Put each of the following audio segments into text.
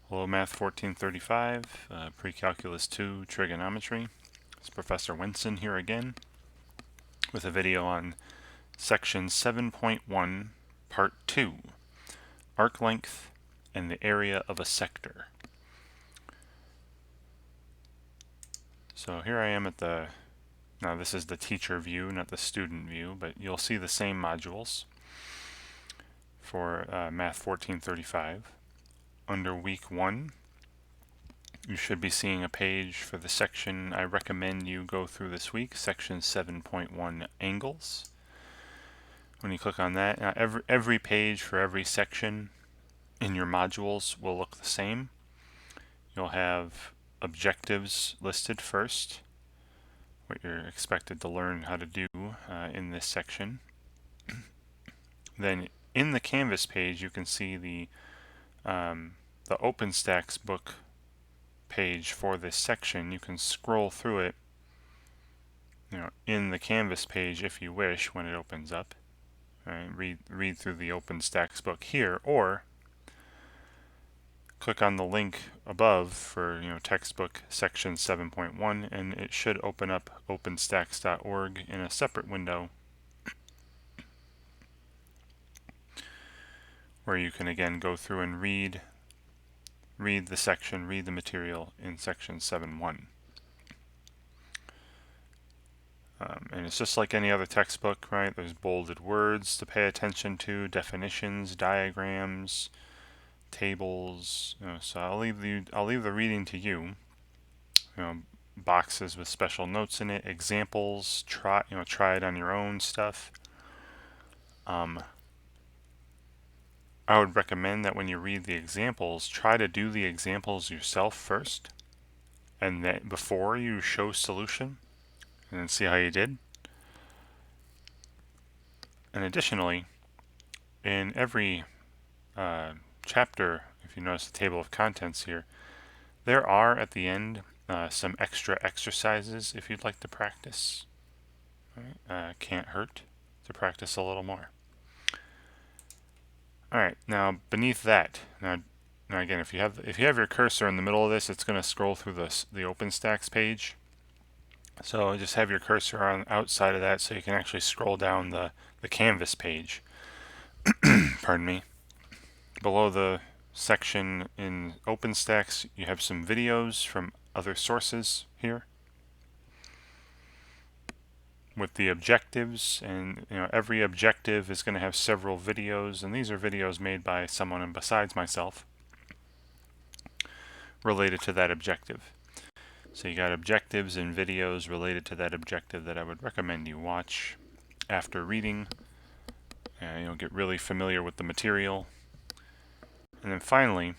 Hello, Math 1435, Pre-Calculus 2, Trigonometry. It's Professor Winson here again with a video on Section 7.1, Part 2, Arc Length and the Area of a Sector. So here I am at now this is the teacher view, not the student view, but you'll see the same modules for Math 1435. Under Week 1, you should be seeing a page for the section I recommend you go through this week, section 7.1 angles. When you click on that, every page for every section in your modules will look the same. You'll have objectives listed first, what you're expected to learn how to do in this section. Then in the Canvas page, you can see the OpenStax book page for this section. You can scroll through it, in the Canvas page if you wish when it opens up. Right, read through the OpenStax book here, or click on the link above for textbook section 7.1, and it should open up openstax.org in a separate window where you can again go through and read the material in section 7.1. And it's just like any other textbook, right? There's bolded words to pay attention to, definitions, diagrams, tables. So I'll leave the reading to you. Boxes with special notes in it, examples. Try it on your own stuff. I would recommend that when you read the examples, try to do the examples yourself first, and then before you show solution, and then see how you did. And additionally, in every chapter, if you notice the table of contents here, there are at the end some extra exercises if you'd like to practice. Right? Can't hurt to practice a little more. Alright, now beneath that, now again, if you have your cursor in the middle of this, it's going to scroll through the OpenStax page. So just have your cursor on outside of that so you can actually scroll down the Canvas page. Pardon me. Below the section in OpenStax, you have some videos from other sources here with the objectives, and every objective is going to have several videos, and these are videos made by someone besides myself related to that objective. So you got objectives and videos related to that objective that I would recommend you watch after reading. You'll get really familiar with the material. And then finally,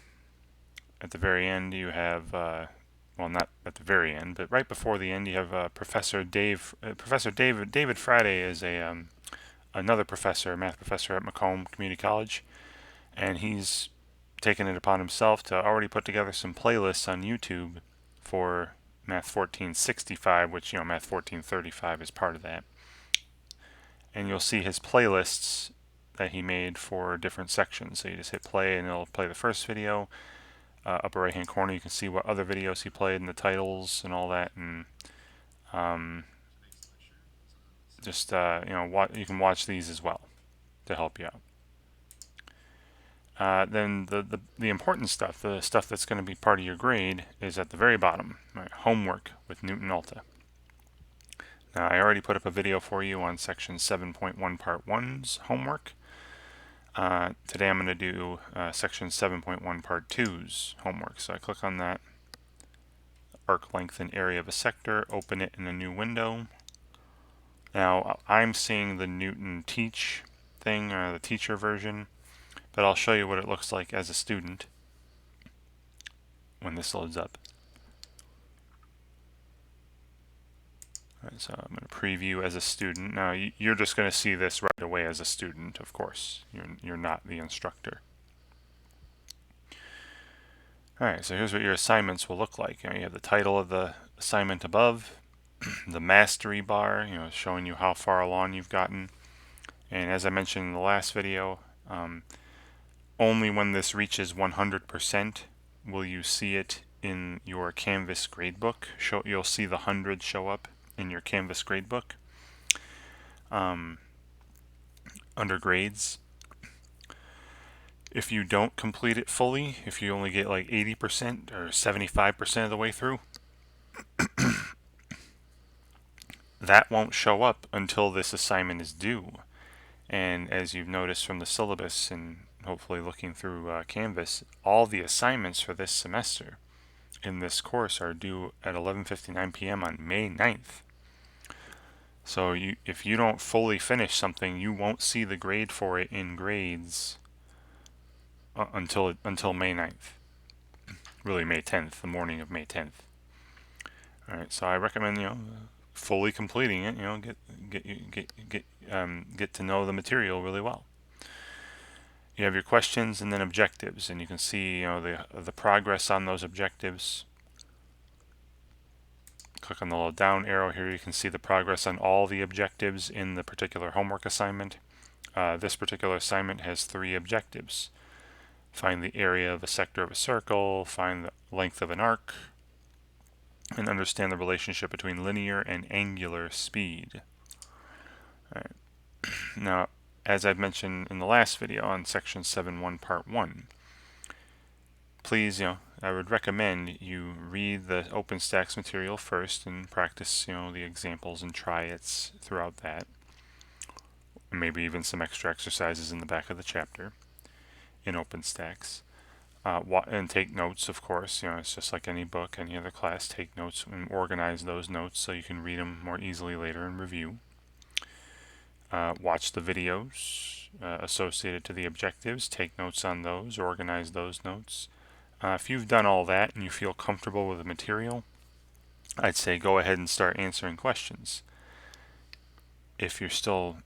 at the very end, you have, well, not at the very end, but right before the end, you have Professor David Friday is another professor, a math professor at Macomb Community College, and he's taken it upon himself to already put together some playlists on YouTube for Math 1465, which Math 1435 is part of that. And you'll see his playlists that he made for different sections. So you just hit play and it'll play the first video. Upper right hand corner you can see what other videos he played and the titles and all that, and just you can watch these as well to help you out. Then the important stuff, the stuff that's going to be part of your grade, is at the very bottom. Right? Homework with KnewtonAlta. Now I already put up a video for you on section 7.1 part 1's homework. Today I'm going to do section 7.1 part 2's homework. So I click on that, arc length and area of a sector, open it in a new window. Now I'm seeing the Newton Teach thing, the teacher version, but I'll show you what it looks like as a student when this loads up. Alright, so I'm going to preview as a student. Now you're just going to see this right away as a student, of course. You're not the instructor. Alright, so here's what your assignments will look like. You have the title of the assignment above, the mastery bar, showing you how far along you've gotten. And as I mentioned in the last video, only when this reaches 100% will you see it in your Canvas gradebook. You'll see the 100 show up in your Canvas gradebook under grades. If you don't complete it fully, if you only get like 80% or 75% of the way through, that won't show up until this assignment is due. And as you've noticed from the syllabus and hopefully looking through Canvas, all the assignments for this semester in this course are due at 11:59 p.m. on May 9th. So if you don't fully finish something, you won't see the grade for it in grades until May 9th. Really May 10th, the morning of May 10th. All right, so I recommend fully completing it. Get to know the material really well. You have your questions and then objectives, and you can see the progress on those objectives. Click on the little down arrow here. You can see the progress on all the objectives in the particular homework assignment. This particular assignment has 3 objectives. Find the area of a sector of a circle, find the length of an arc, and understand the relationship between linear and angular speed. All right. Now, as I've mentioned in the last video on section 7.1 part 1, please, I would recommend you read the OpenStax material first and practice, the examples and try-its throughout that. Maybe even some extra exercises in the back of the chapter in OpenStax. And take notes, of course. It's just like any book, any other class. Take notes and organize those notes so you can read them more easily later in review. Watch the videos associated to the objectives. Take notes on those. Organize those notes. If you've done all that and you feel comfortable with the material, I'd say go ahead and start answering questions. If you're still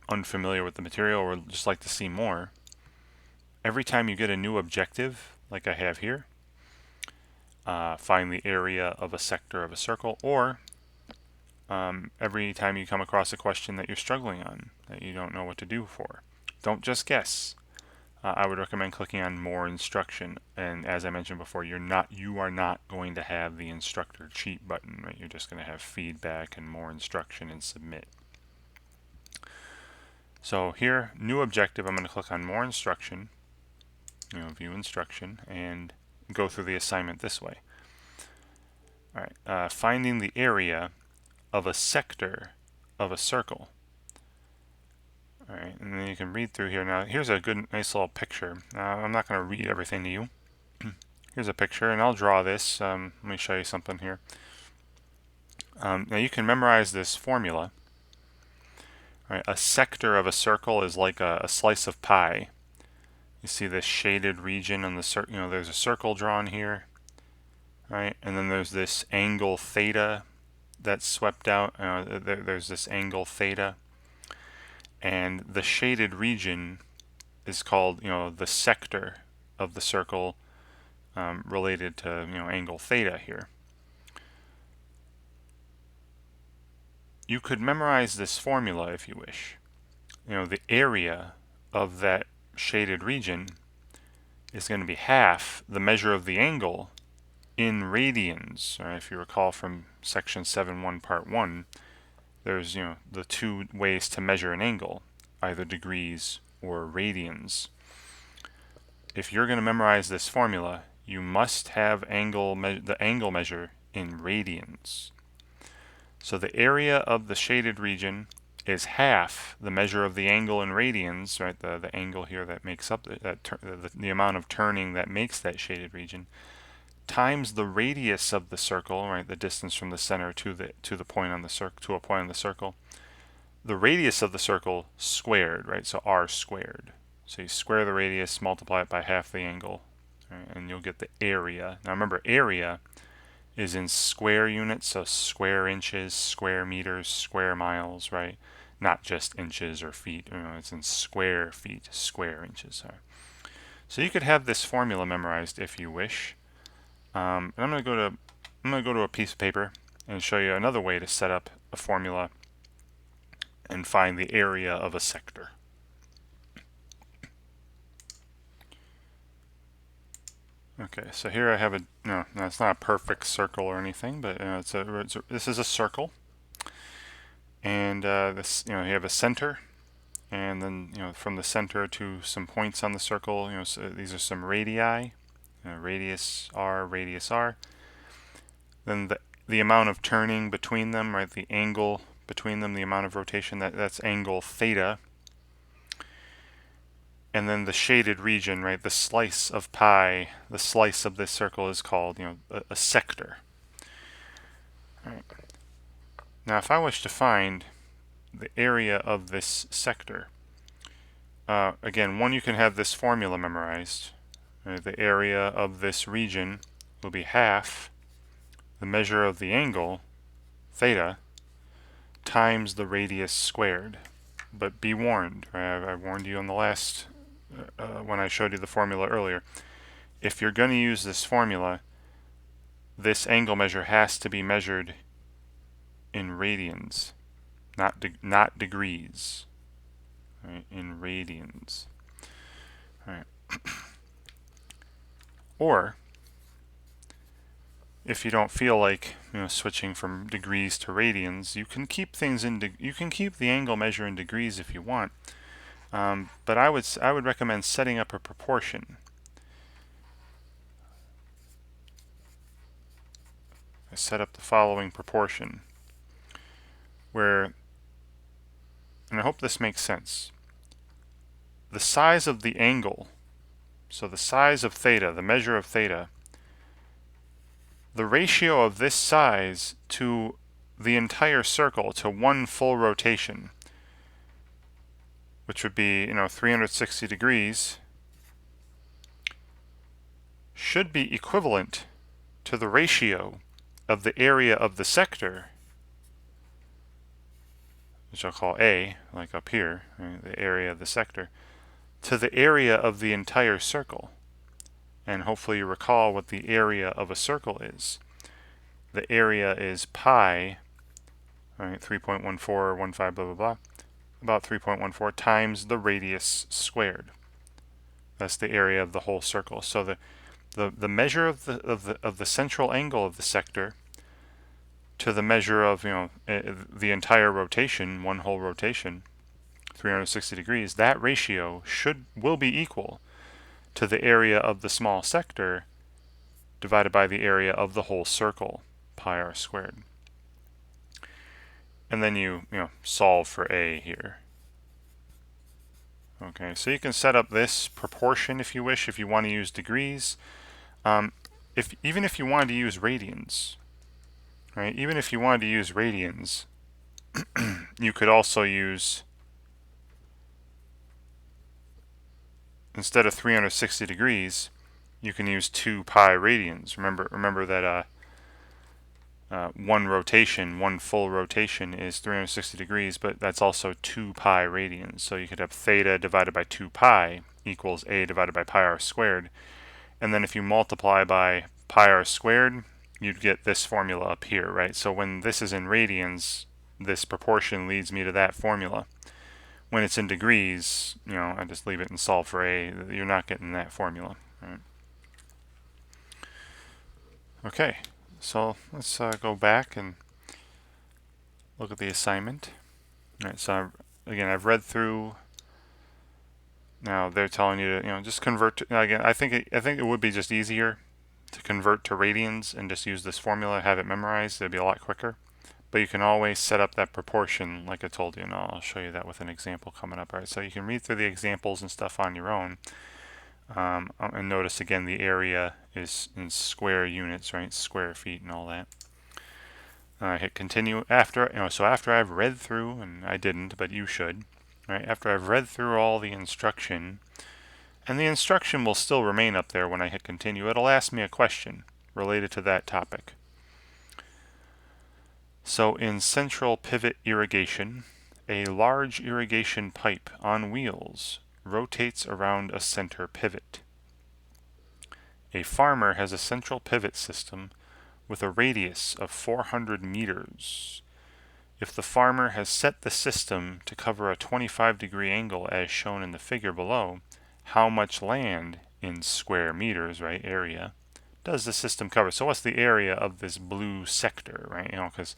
unfamiliar with the material or just like to see more, every time you get a new objective, like I have here, find the area of a sector of a circle, or every time you come across a question that you're struggling on, that you don't know what to do for, don't just guess. I would recommend clicking on More Instruction, and as I mentioned before, you are not going to have the instructor cheat button, right? You're just going to have feedback and more instruction and submit. So here, new objective, I'm going to click on More Instruction, View Instruction, and go through the assignment this way. All right, finding the area of a sector of a circle. All right, and then you can read through here. Now, here's a nice little picture. I'm not going to read everything to you. Here's a picture, and I'll draw this. Let me show you something here. Now, you can memorize this formula. All right, a sector of a circle is like a slice of pie. You see this shaded region on the circle. There's a circle drawn here, right? And then there's this angle theta that's swept out. There's this angle theta. And the shaded region is called, the sector of the circle related to, angle theta here. You could memorize this formula if you wish. The area of that shaded region is going to be half the measure of the angle in radians. Right? If you recall from section 7.1 part 1, there's the 2 ways to measure an angle, either degrees or radians. If you're going to memorize this formula, you must have the angle measure in radians. So the area of the shaded region is half the measure of the angle in radians, right? The angle here that makes up the amount of turning that makes that shaded region, times the radius of the circle, right? The distance from the center to the point on the circle, the radius of the circle squared, right? So r squared. So you square the radius, multiply it by half the angle, right? And you'll get the area. Now remember, area is in square units, so square inches, square meters, square miles, right? Not just inches or feet. It's in square feet, square inches. Right? So you could have this formula memorized if you wish. And I'm going to go to a piece of paper and show you another way to set up a formula and find the area of a sector. Okay, so here I have a, no, it's not a perfect circle or anything, but this is a circle. And this, you have a center, and then, from the center to some points on the circle, so these are some radii, radius r, radius r. Then the amount of turning between them, right, the angle between them, the amount of rotation, that's angle theta. And then the shaded region, right, the slice of pi, the slice of this circle is called, a sector. All right. Now, if I wish to find the area of this sector, again, you can have this formula memorized. The area of this region will be half the measure of the angle, theta, times the radius squared. But be warned, I warned you on the last, when I showed you the formula earlier. If you're going to use this formula, this angle measure has to be measured in radians, not degrees, right, in radians. All right. Or, if you don't feel like switching from degrees to radians, you can keep things you can keep the angle measure in degrees if you want. But I would recommend setting up a proportion. I set up the following proportion, where, and I hope this makes sense, the size of the angle, so the size of theta, the measure of theta, the ratio of this size to the entire circle, to one full rotation, which would be 360 degrees, should be equivalent to the ratio of the area of the sector, which I'll call A, like up here, right, the area of the sector, to the area of the entire circle. And hopefully you recall what the area of a circle is. The area is pi, right, 3.1415, blah, blah, blah, about 3.14 times the radius squared. That's the area of the whole circle. So the measure of the central angle of the sector to the measure of the entire rotation, one whole rotation, 360 degrees, that ratio will be equal to the area of the small sector divided by the area of the whole circle, pi r squared. And then you solve for A here. Okay, so you can set up this proportion if you wish, if you want to use degrees. Even if you wanted to use radians, right? Even if you wanted to use radians, you could also use, instead of 360 degrees, you can use 2 pi radians. Remember that one full rotation is 360 degrees, but that's also 2 pi radians. So you could have theta divided by 2 pi equals A divided by pi r squared. And then if you multiply by pi r squared, you'd get this formula up here, right? So when this is in radians, this proportion leads me to that formula. When it's in degrees, I just leave it and solve for A. You're not getting that formula, right? Okay, so let's go back and look at the assignment. All right, so again, I've read through. Now they're telling you to, just convert to, again, I think it would be just easier to convert to radians and just use this formula, have it memorized. It'd be a lot quicker. But you can always set up that proportion like I told you, and I'll show you that with an example coming up. All right, so you can read through the examples and stuff on your own. And notice again the area is in square units, right? Square feet and all that. Hit continue after, so after I've read through, and I didn't, but you should, right? After I've read through all the instruction, and the instruction will still remain up there when I hit continue, it'll ask me a question related to that topic. So in central pivot irrigation, a large irrigation pipe on wheels rotates around a center pivot. A farmer has a central pivot system with a radius of 400 meters. If the farmer has set the system to cover a 25-degree angle as shown in the figure below, how much land in square meters, right, area, does the system cover? So what's the area of this blue sector, right? Because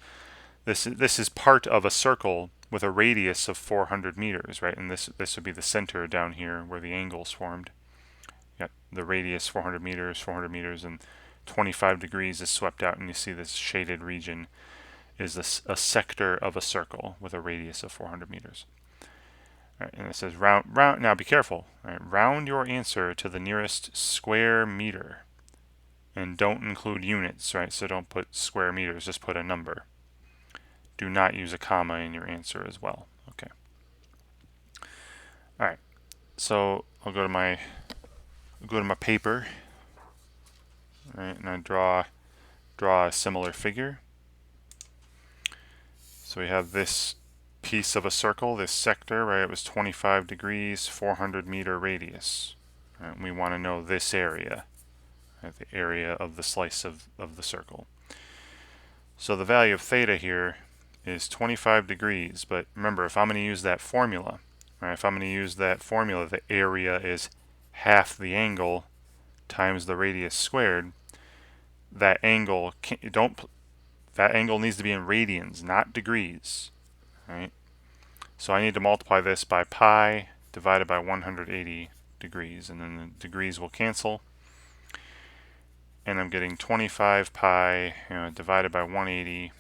this is part of a circle with a radius of 400 meters, right? And this would be the center down here where the angle's formed. You got the radius 400 meters, and 25 degrees is swept out, and you see this shaded region is a sector of a circle with a radius of 400 meters. All right, and it says round. Now be careful. All right, round your answer to the nearest square meter. And don't include units, right? So don't put square meters, just put a number. Do not use a comma in your answer as well. Okay. All right. So I'll go to my paper, all right, and I draw a similar figure. So we have this piece of a circle, this sector, right? It was 25 degrees, 400 meter radius. Right? We want to know this area, right? The area of the slice of the circle. So the value of theta here is 25 degrees, but remember, if I'm going to use that formula, right, the area is half the angle times the radius squared. That angle needs to be in radians, not degrees, right? So I need to multiply this by pi divided by 180 degrees, and then the degrees will cancel, and I'm getting 25 pi divided by 180.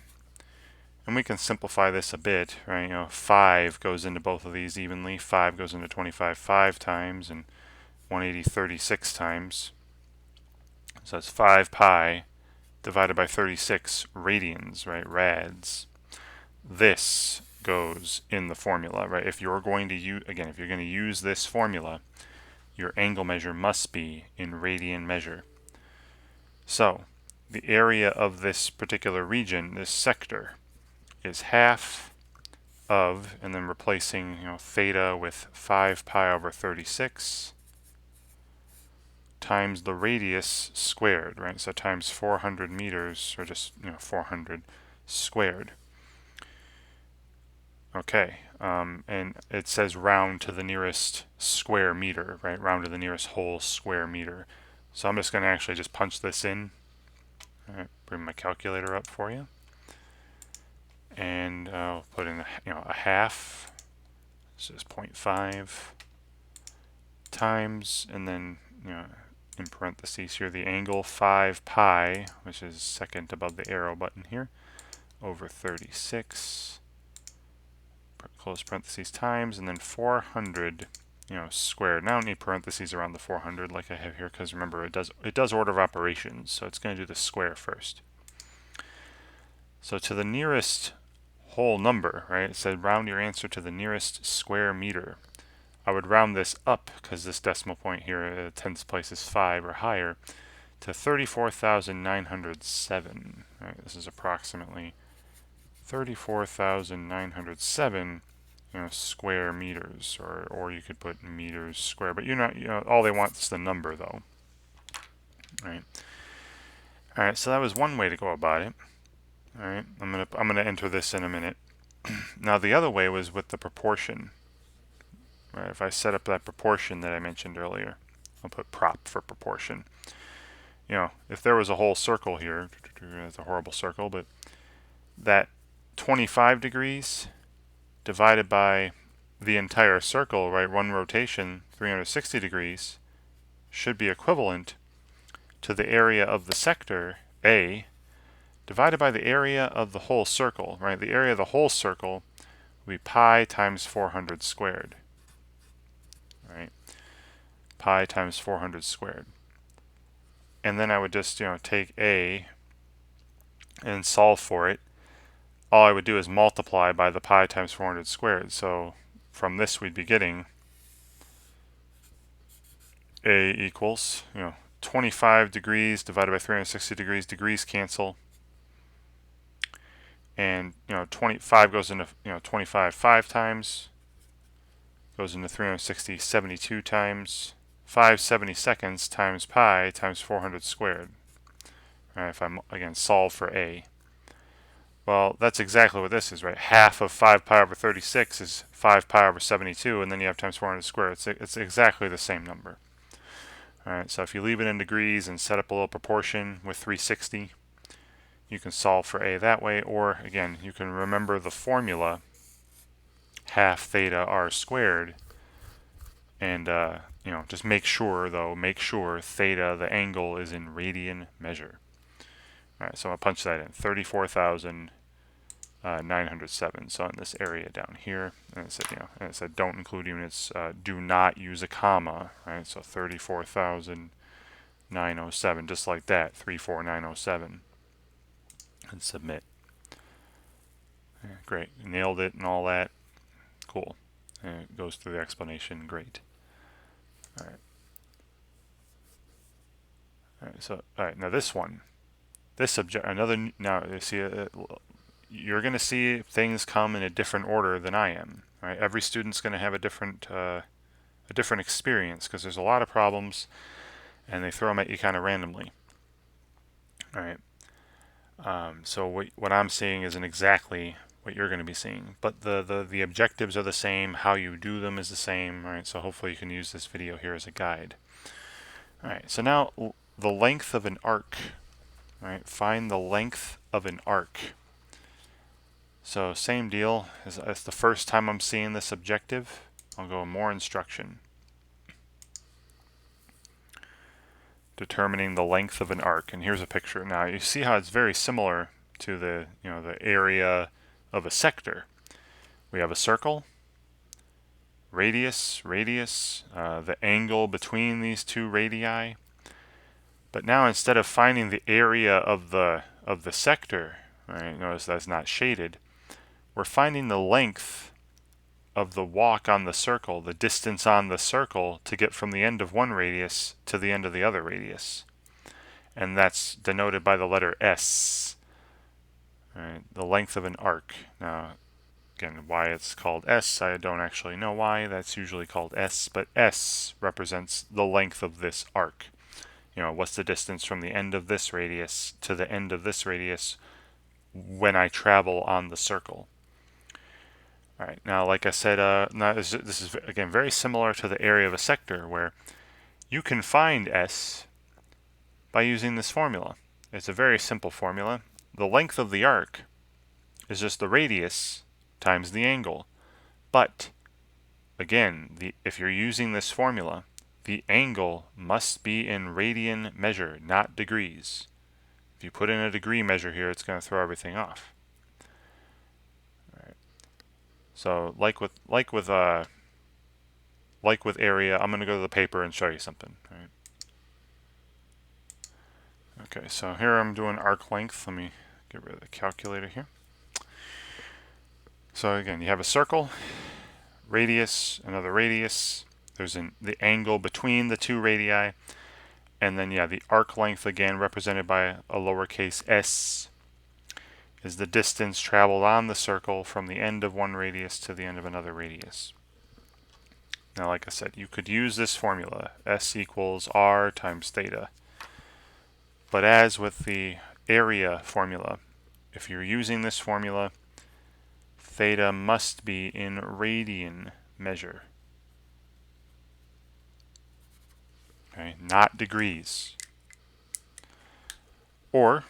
And we can simplify this a bit, right? 5 goes into both of these evenly. 5 goes into 25 5 times, and 180 36 times. So that's 5 pi divided by 36 radians, right? Rads. This goes in the formula, right? If you're going to use this formula, your angle measure must be in radian measure. So the area of this particular region, this sector, is half of, and then replacing theta with 5 pi over 36 times the radius squared, right? So times 400 meters, or just 400 squared. Okay, and it says round to the nearest square meter, right? Round to the nearest whole square meter. So I'm just going to actually just punch this in. All right, bring my calculator up for you. And I'll put in a half. This is 0.5 times, and then in parentheses here the angle 5 pi, which is second above the arrow button here, over 36, close parentheses, times, and then 400 squared. Now I don't need parentheses around the 400 like I have here, because remember it does order of operations, so it's going to do the square first. So to the nearest whole number, right? It said round your answer to the nearest square meter. I would round this up, because this decimal point here, tens place is 5 or higher, to 34,907. Right? This is approximately 34,907 square meters, or you could put meters square, but all they want is the number though. Right. All right, so that was one way to go about it. All right, I'm gonna enter this in a minute. Now the other way was with the proportion. Right, if I set up that proportion that I mentioned earlier, I'll put prop for proportion. If there was a whole circle here, it's a horrible circle, but that 25 degrees divided by the entire circle, right, one rotation, 360 degrees, should be equivalent to the area of the sector, A, divided by the area of the whole circle, right? The area of the whole circle will be pi times 400 squared, right? Pi times 400 squared. And then I would just, take A and solve for it. All I would do is multiply by the pi times 400 squared. So from this we'd be getting A equals, 25 degrees divided by 360 degrees. Degrees cancel. And 25 goes into 25 5 times, goes into 360 72 times, 5 70-seconds times pi times 400 squared. All right, if I'm again solve for A, well, that's exactly what this is, right? Half of 5 pi over 36 is 5 pi over 72, and then you have times 400 squared. It's exactly the same number. All right, so if you leave it in degrees and set up a little proportion with 360, you can solve for a that way, or again, you can remember the formula, half theta r squared, and just make sure theta, the angle, is in radian measure. All right, so I'll punch that in, 34,907. So in this area down here, and it said don't include units, do not use a comma, right? So 34,907, just like that, 34907, and submit. Yeah, great, nailed it and all that. Cool. And it goes through the explanation. Great. All right. All right. So, all right. Now this one, this subject, another. Now you see, you're going to see things come in a different order than I am. Right. Every student's going to have a different experience because there's a lot of problems, and they throw them at you kind of randomly. All right. So what I'm seeing isn't exactly what you're going to be seeing, but the objectives are the same. How you do them is the same. All right. So hopefully you can use this video here as a guide. All right. So now the length of an arc. All right. Find the length of an arc. So same deal as the first time I'm seeing this objective. I'll go more instruction. Determining the length of an arc, and here's a picture. Now you see how it's very similar to the area of a sector. We have a circle, radius, the angle between these two radii. But now instead of finding the area of the sector, right? Notice that's not shaded. We're finding the length of the walk on the circle, the distance on the circle to get from the end of one radius to the end of the other radius. And that's denoted by the letter S. Right, the length of an arc. Now, again, why it's called S, I don't actually know why. That's usually called S, but S represents the length of this arc. What's the distance from the end of this radius to the end of this radius when I travel on the circle? All right, now like I said, this is again very similar to the area of a sector, where you can find S by using this formula. It's a very simple formula. The length of the arc is just the radius times the angle. But again, if you're using this formula, the angle must be in radian measure, not degrees. If you put in a degree measure here, it's going to throw everything off. So like with area, I'm going to go to the paper and show you something. Right? Okay, so here I'm doing arc length. Let me get rid of the calculator here. So again, you have a circle, radius, another radius. There's the angle between the two radii, and then the arc length, again represented by a lowercase s, is the distance traveled on the circle from the end of one radius to the end of another radius. Now, like I said, you could use this formula, S equals R times theta. But as with the area formula, if you're using this formula, theta must be in radian measure. Okay, not degrees. Or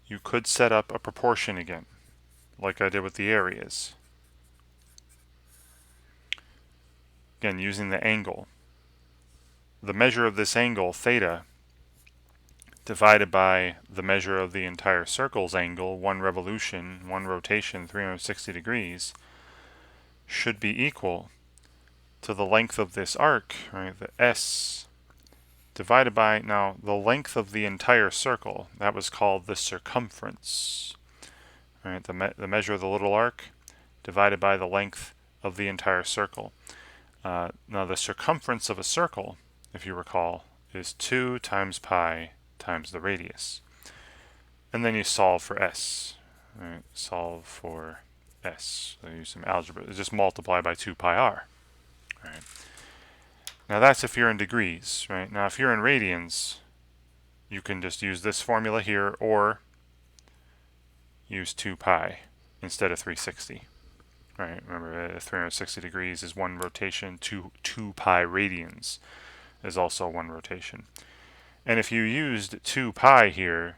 you could set up a proportion again, like I did with the areas. Again, using the angle. The measure of this angle, theta, divided by the measure of the entire circle's angle, one revolution, one rotation, 360 degrees, should be equal to the length of this arc, right, the S, divided by, now, the length of the entire circle. That was called the circumference. Right, the measure of the little arc divided by the length of the entire circle. Now, the circumference of a circle, if you recall, is 2 times pi times the radius. And then you solve for S. Right, solve for S. So use some algebra. Just multiply by 2 pi r. Right. Now that's if you're in degrees, right? Now if you're in radians, you can just use this formula here, or use 2 pi instead of 360. right? Remember, 360 degrees is one rotation. 2 pi radians is also one rotation. And if you used 2 pi here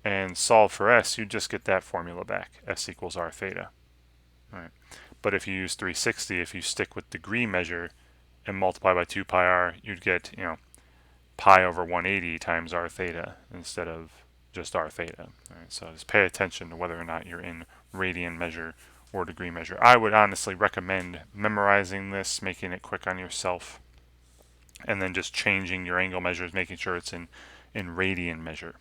and solve for s, you'd just get that formula back, s equals r theta. Right. But if you use 360, if you stick with degree measure and multiply by 2 pi r, you'd get, pi over 180 times r theta instead of just r theta. Right. So just pay attention to whether or not you're in radian measure or degree measure. I would honestly recommend memorizing this, making it quick on yourself, and then just changing your angle measures, making sure it's in radian measure.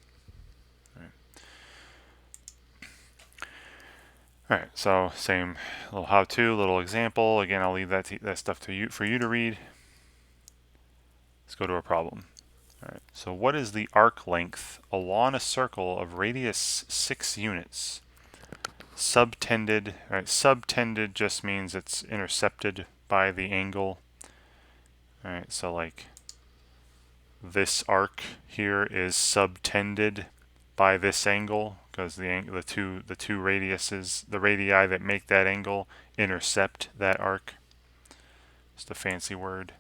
All right, so same little how-to, little example. Again, I'll leave that stuff to you for you to read. Let's go to a problem. All right, so what is the arc length along a circle of radius 6 units? Subtended. All right, subtended just means it's intercepted by the angle. All right, so like this arc here is subtended by this angle because the two radiuses, the radii that make that angle, intercept that arc. Just a fancy word.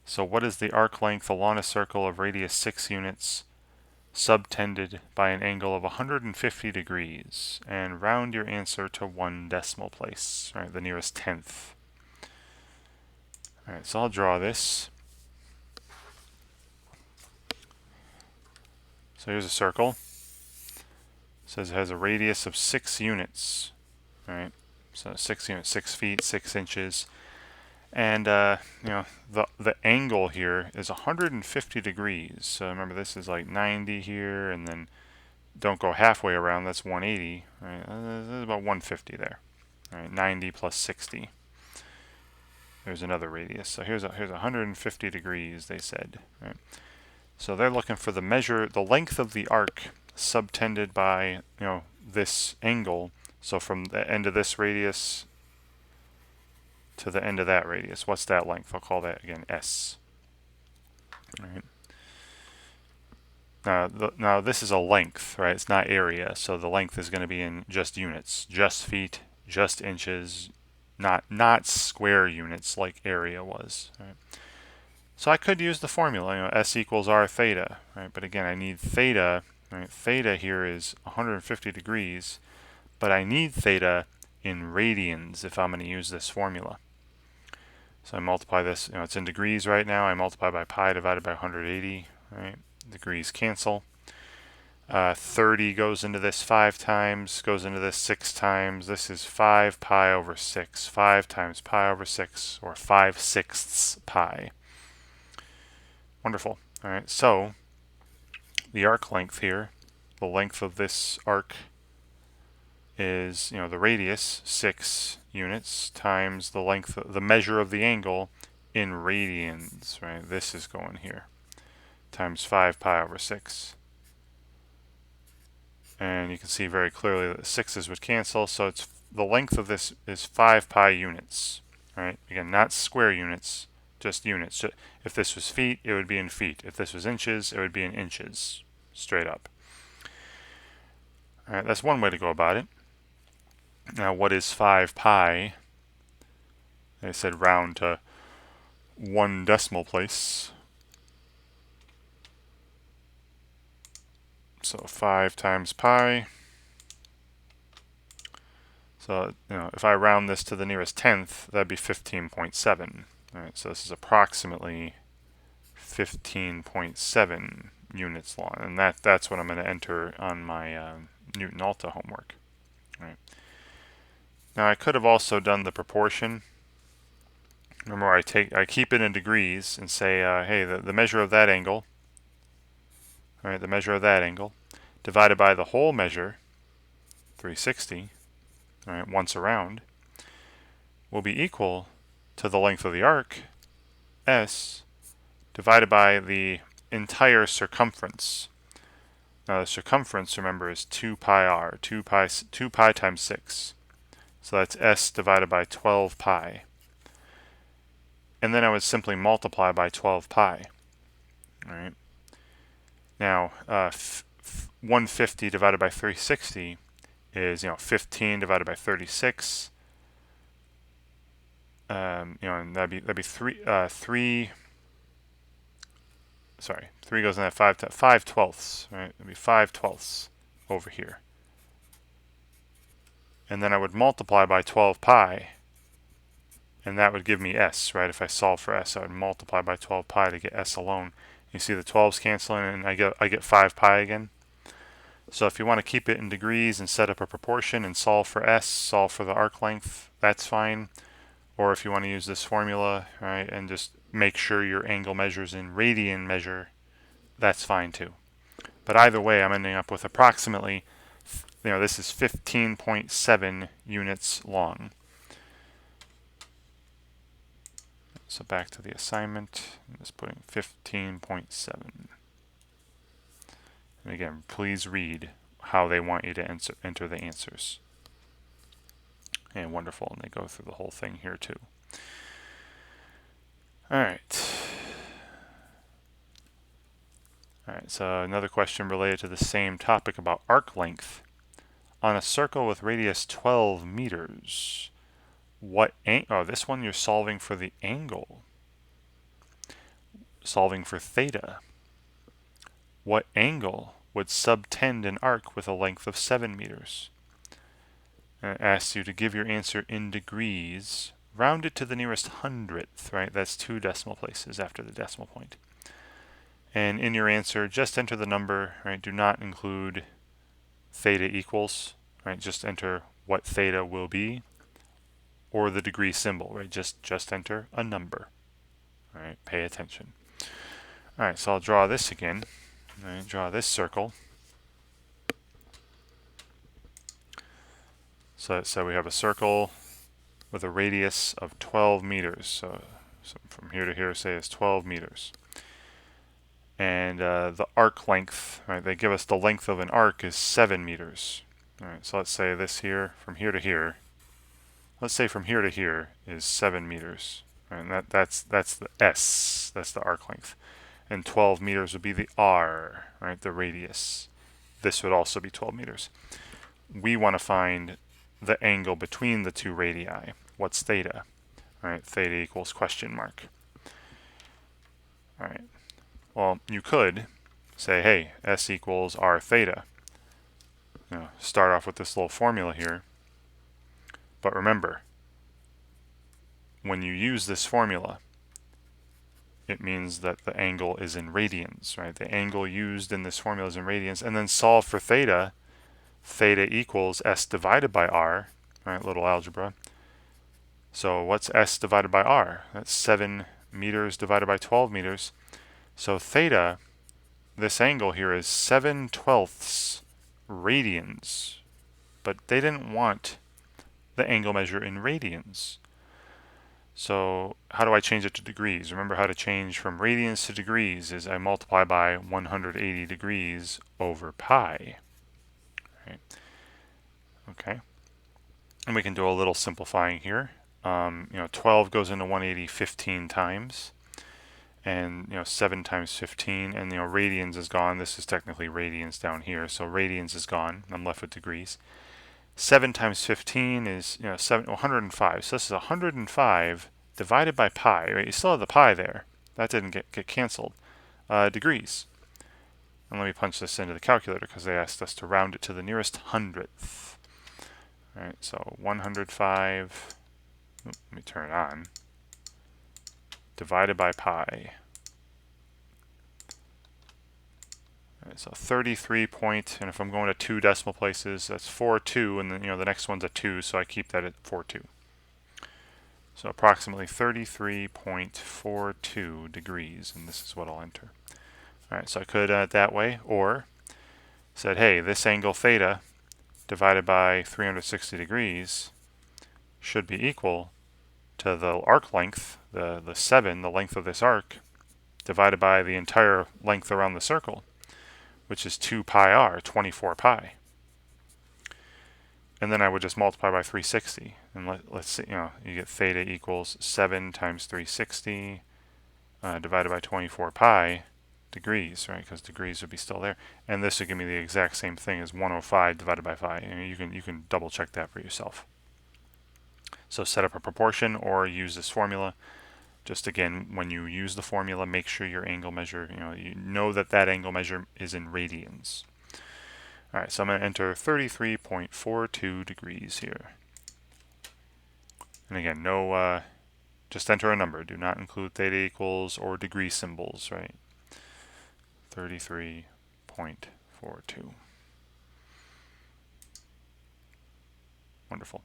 So what is the arc length along a circle of radius 6 units subtended by an angle of 150 degrees? And round your answer to 1 decimal place, right, the nearest tenth. All right, so I'll draw this. So here's a circle. It says it has a radius of 6 units, right? So 6 units, 6 feet, 6 inches. And the angle here is 150 degrees. So remember, this is like 90 here, and then don't go halfway around. That's 180. Right? There's about 150 there. All right, 90 plus 60. There's another radius. So here's 150 degrees. They said. Right? So they're looking for the length of the arc subtended by this angle. So from the end of this radius to the end of that radius. What's that length? I'll call that again S. All right. Now this is a length, right? It's not area, so the length is going to be in just units, just feet, just inches, not square units like area was. Right? So I could use the formula, S equals R theta, right? But again, I need theta. Right? Theta here is 150 degrees, but I need theta in radians if I'm going to use this formula. So I multiply this, it's in degrees right now. I multiply by pi divided by 180, right? Degrees cancel. 30 goes into this 5 times, goes into this 6 times. This is 5 pi over 6. 5 times pi over 6, or 5/6 pi. Wonderful. All right, so the arc length here, the length of this arc is, the radius, 6 units, times the length, the measure of the angle in radians, right? This is going here, times 5 pi over 6. And you can see very clearly that the 6's would cancel, so it's the length of this is 5 pi units, right? Again, not square units, just units. If this was feet, it would be in feet. If this was inches, it would be in inches, straight up. All right, that's one way to go about it. Now, what is 5 pi? They said round to 1 decimal place. So 5 times pi. So, if I round this to the nearest tenth, that'd be 15.7. All right, so this is approximately 15.7 units long, and that's what I'm going to enter on my KnewtonAlta homework. All right. Now I could have also done the proportion. Remember, I keep it in degrees and say, hey, the measure of that angle, all right, the measure of that angle, divided by the whole measure, 360, all right, once around, will be equal to the length of the arc, S, divided by the entire circumference. Now the circumference, remember, is 2 pi r, 2 pi times 6. So that's S divided by 12 pi. And then I would simply multiply by 12 pi. All right. Now, 150 divided by 360 is, 15 divided by 36. and that'd be three. Sorry, 3 goes in that 5/12, right? It'd be 5/12 over here. And then I would multiply by 12 pi, and that would give me s, right? If I solve for s, I would multiply by 12 pi to get s alone. You see the 12's canceling, and I get 5 pi again. So if you want to keep it in degrees and set up a proportion and solve for s, solve for the arc length, that's fine. Or if you want to use this formula, right, and just make sure your angle measures in radian measure, that's fine too. But either way, I'm ending up with approximately, this is 15.7 units long. So back to the assignment, I'm just putting 15.7. And again, please read how they want you to enter the answers. And wonderful, and they go through the whole thing here too. All right, so another question related to the same topic about arc length. On a circle with radius 12 meters, this one you're solving for the angle. Solving for theta. What angle would subtend an arc with a length of 7 meters? And it asks you to give your answer in degrees, round it to the nearest hundredth, right? That's 2 decimal places after the decimal point. And in your answer, just enter the number, right? Do not include theta equals, right? Just enter what theta will be, or the degree symbol, right? Just enter a number, all right? Pay attention. All right, so I'll draw this again. All right, draw this circle. So we have a circle with a radius of 12 meters. So from here to here, say is 12 meters. And the arc length, right? They give us the length of an arc is 7 meters. All right, so let's say this here, from here to here. Let's say from here to here is 7 meters. And that's the S. That's the arc length. And 12 meters would be the R, right? The radius. This would also be 12 meters. We want to find the angle between the two radii. What's theta? All right, theta equals question mark. All right. Well, you could say, hey, S equals R theta. Start off with this little formula here. But remember, when you use this formula, it means that the angle is in radians, right? The angle used in this formula is in radians. And then solve for theta. Theta equals S divided by R, right? Little algebra. So what's S divided by R? That's 7 meters divided by 12 meters. So theta, this angle here is 7/12 radians. But they didn't want the angle measure in radians. So how do I change it to degrees? Remember how to change from radians to degrees is I multiply by 180 degrees over pi. Right. Okay. And we can do a little simplifying here. 12 goes into 180 15 times. And 7 times 15, and radians is gone. This is technically radians down here, so radians is gone. I'm left with degrees. 7 times 15 is 105. So this is 105 divided by pi. Right? You still have the pi there. That didn't get canceled. Degrees. And let me punch this into the calculator because they asked us to round it to the nearest hundredth. All right, so 105. Let me turn it on. Divided by pi. Right, so 33 point, and if I'm going to 2 decimal places, that's 4.2, and then the next one's a 2, so I keep that at 4.2. So approximately 33.42 degrees, and this is what I'll enter. All right, so I could that way, or said, hey, this angle theta divided by 360 degrees should be equal to the arc length, the 7, the length of this arc, divided by the entire length around the circle, which is 2 pi r, 24 pi. And then I would just multiply by 360. And let's see, you get theta equals 7 times 360 divided by 24 pi degrees, right? Because degrees would be still there. And this would give me the exact same thing as 105 divided by 5. And you can double check that for yourself. So set up a proportion or use this formula. Just again, when you use the formula, make sure your angle measure, you know that that angle measure is in radians. All right, so I'm going to enter 33.42 degrees here. And again, no, just enter a number. Do not include theta equals or degree symbols, right? 33.42. Wonderful.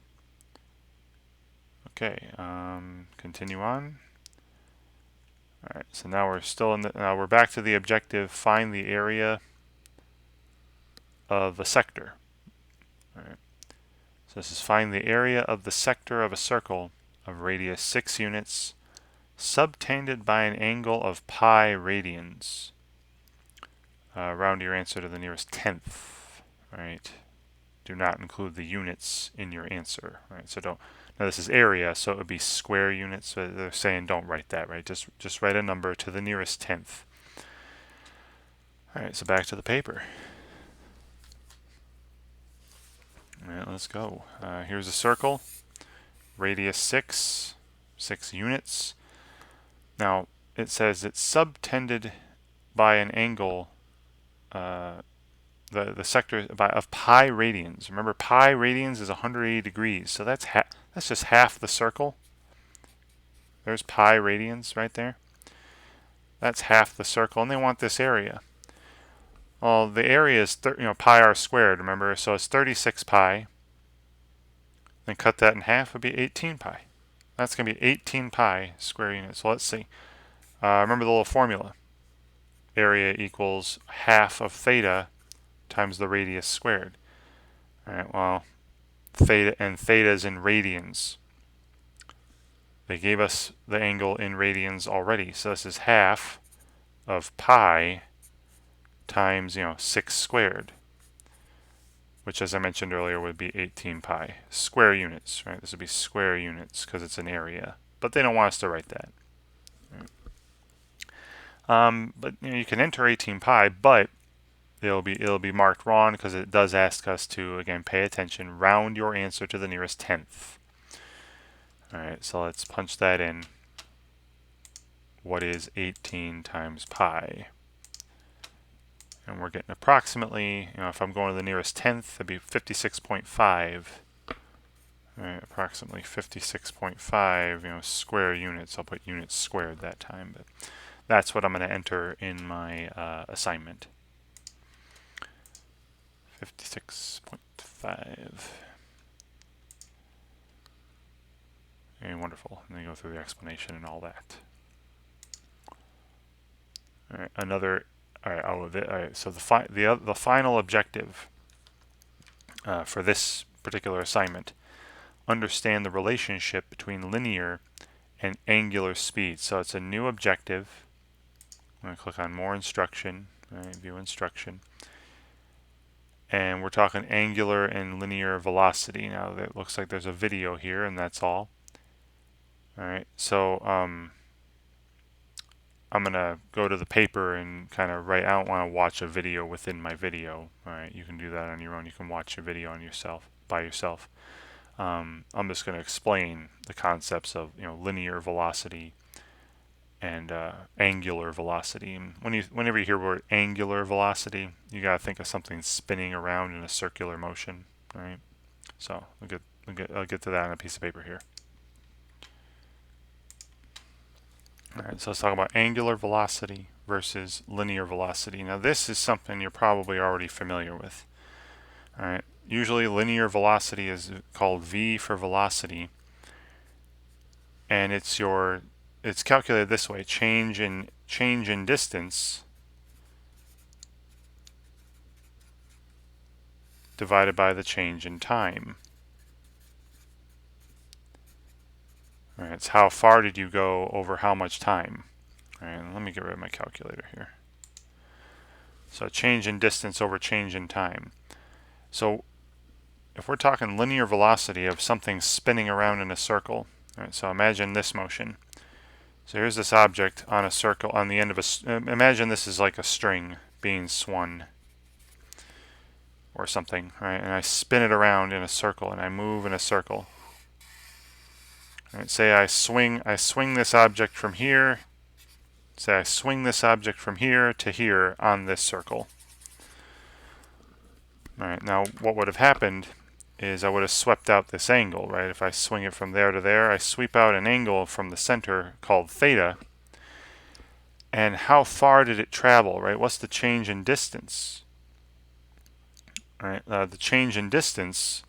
Okay, continue on. All right, so now we're still in now we're back to the objective. Find the area of a sector. All right. So this is find the area of the sector of a circle of radius 6 units, subtended by an angle of pi radians. Round your answer to the nearest tenth. All right. Do not include the units in your answer. All right. So don't. Now this is area, so it would be square units. So they're saying don't write that, right? Just write a number to the nearest tenth. All right. So back to the paper. All right, let's go. Here's a circle, radius 6 units. Now, it says it's subtended by an angle, the sector of pi radians. Remember, pi radians is 180 degrees, so that's just half the circle. There's pi radians right there. That's half the circle, and they want this area. Well, the area is pi r squared, remember, so it's 36 pi. Then cut that in half, would be 18 pi. That's going to be 18 pi square units. So let's see. Remember the little formula. Area equals half of theta times the radius squared. All right, well, theta is in radians. They gave us the angle in radians already. So this is half of pi times, 6 squared, which, as I mentioned earlier, would be 18 pi. Square units, right? This would be square units because it's an area. But they don't want us to write that. Right. But you can enter 18 pi, but it'll be marked wrong because it does ask us to, again, pay attention, round your answer to the nearest tenth. All right, so let's punch that in. What is 18 times pi? And we're getting approximately, if I'm going to the nearest tenth, that'd be 56.5. All right, approximately 56.5, square units. I'll put units squared that time, but that's what I'm going to enter in my assignment. 56.5. Okay, wonderful. And then go through the explanation and all that. All right, all right. So the final objective for this particular assignment: understand the relationship between linear and angular speed. So it's a new objective. I'm going to click on More Instruction. All right, View Instruction. And we're talking angular and linear velocity. Now, it looks like there's a video here, and that's all. All right, so I'm going to go to the paper and kind of write. I don't want to watch a video within my video. All right, you can do that on your own. You can watch a video on by yourself. I'm just going to explain the concepts of linear velocity and angular velocity. And whenever you hear the word angular velocity, you got to think of something spinning around in a circular motion, right? So I'll get to that on a piece of paper here. All right, so let's talk about angular velocity versus linear velocity. Now, this is something you're probably already familiar with. All right, usually linear velocity is called v for velocity, and it's calculated this way: change in distance divided by the change in time. All right, it's how far did you go over how much time. All right, let me get rid of my calculator here. So change in distance over change in time. So if we're talking linear velocity of something spinning around in a circle, all right, so imagine this motion. So here's this object on a circle on the end of imagine this is like a string being swung or something, right? And I spin it around in a circle and I move in a circle. All right, say I swing this object from here. Say I swing this object from here to here on this circle. All right, now what would have happened is I would have swept out this angle, right? If I swing it from there to there, I sweep out an angle from the center called theta. And how far did it travel, right? What's the change in distance? All right, the change in distance,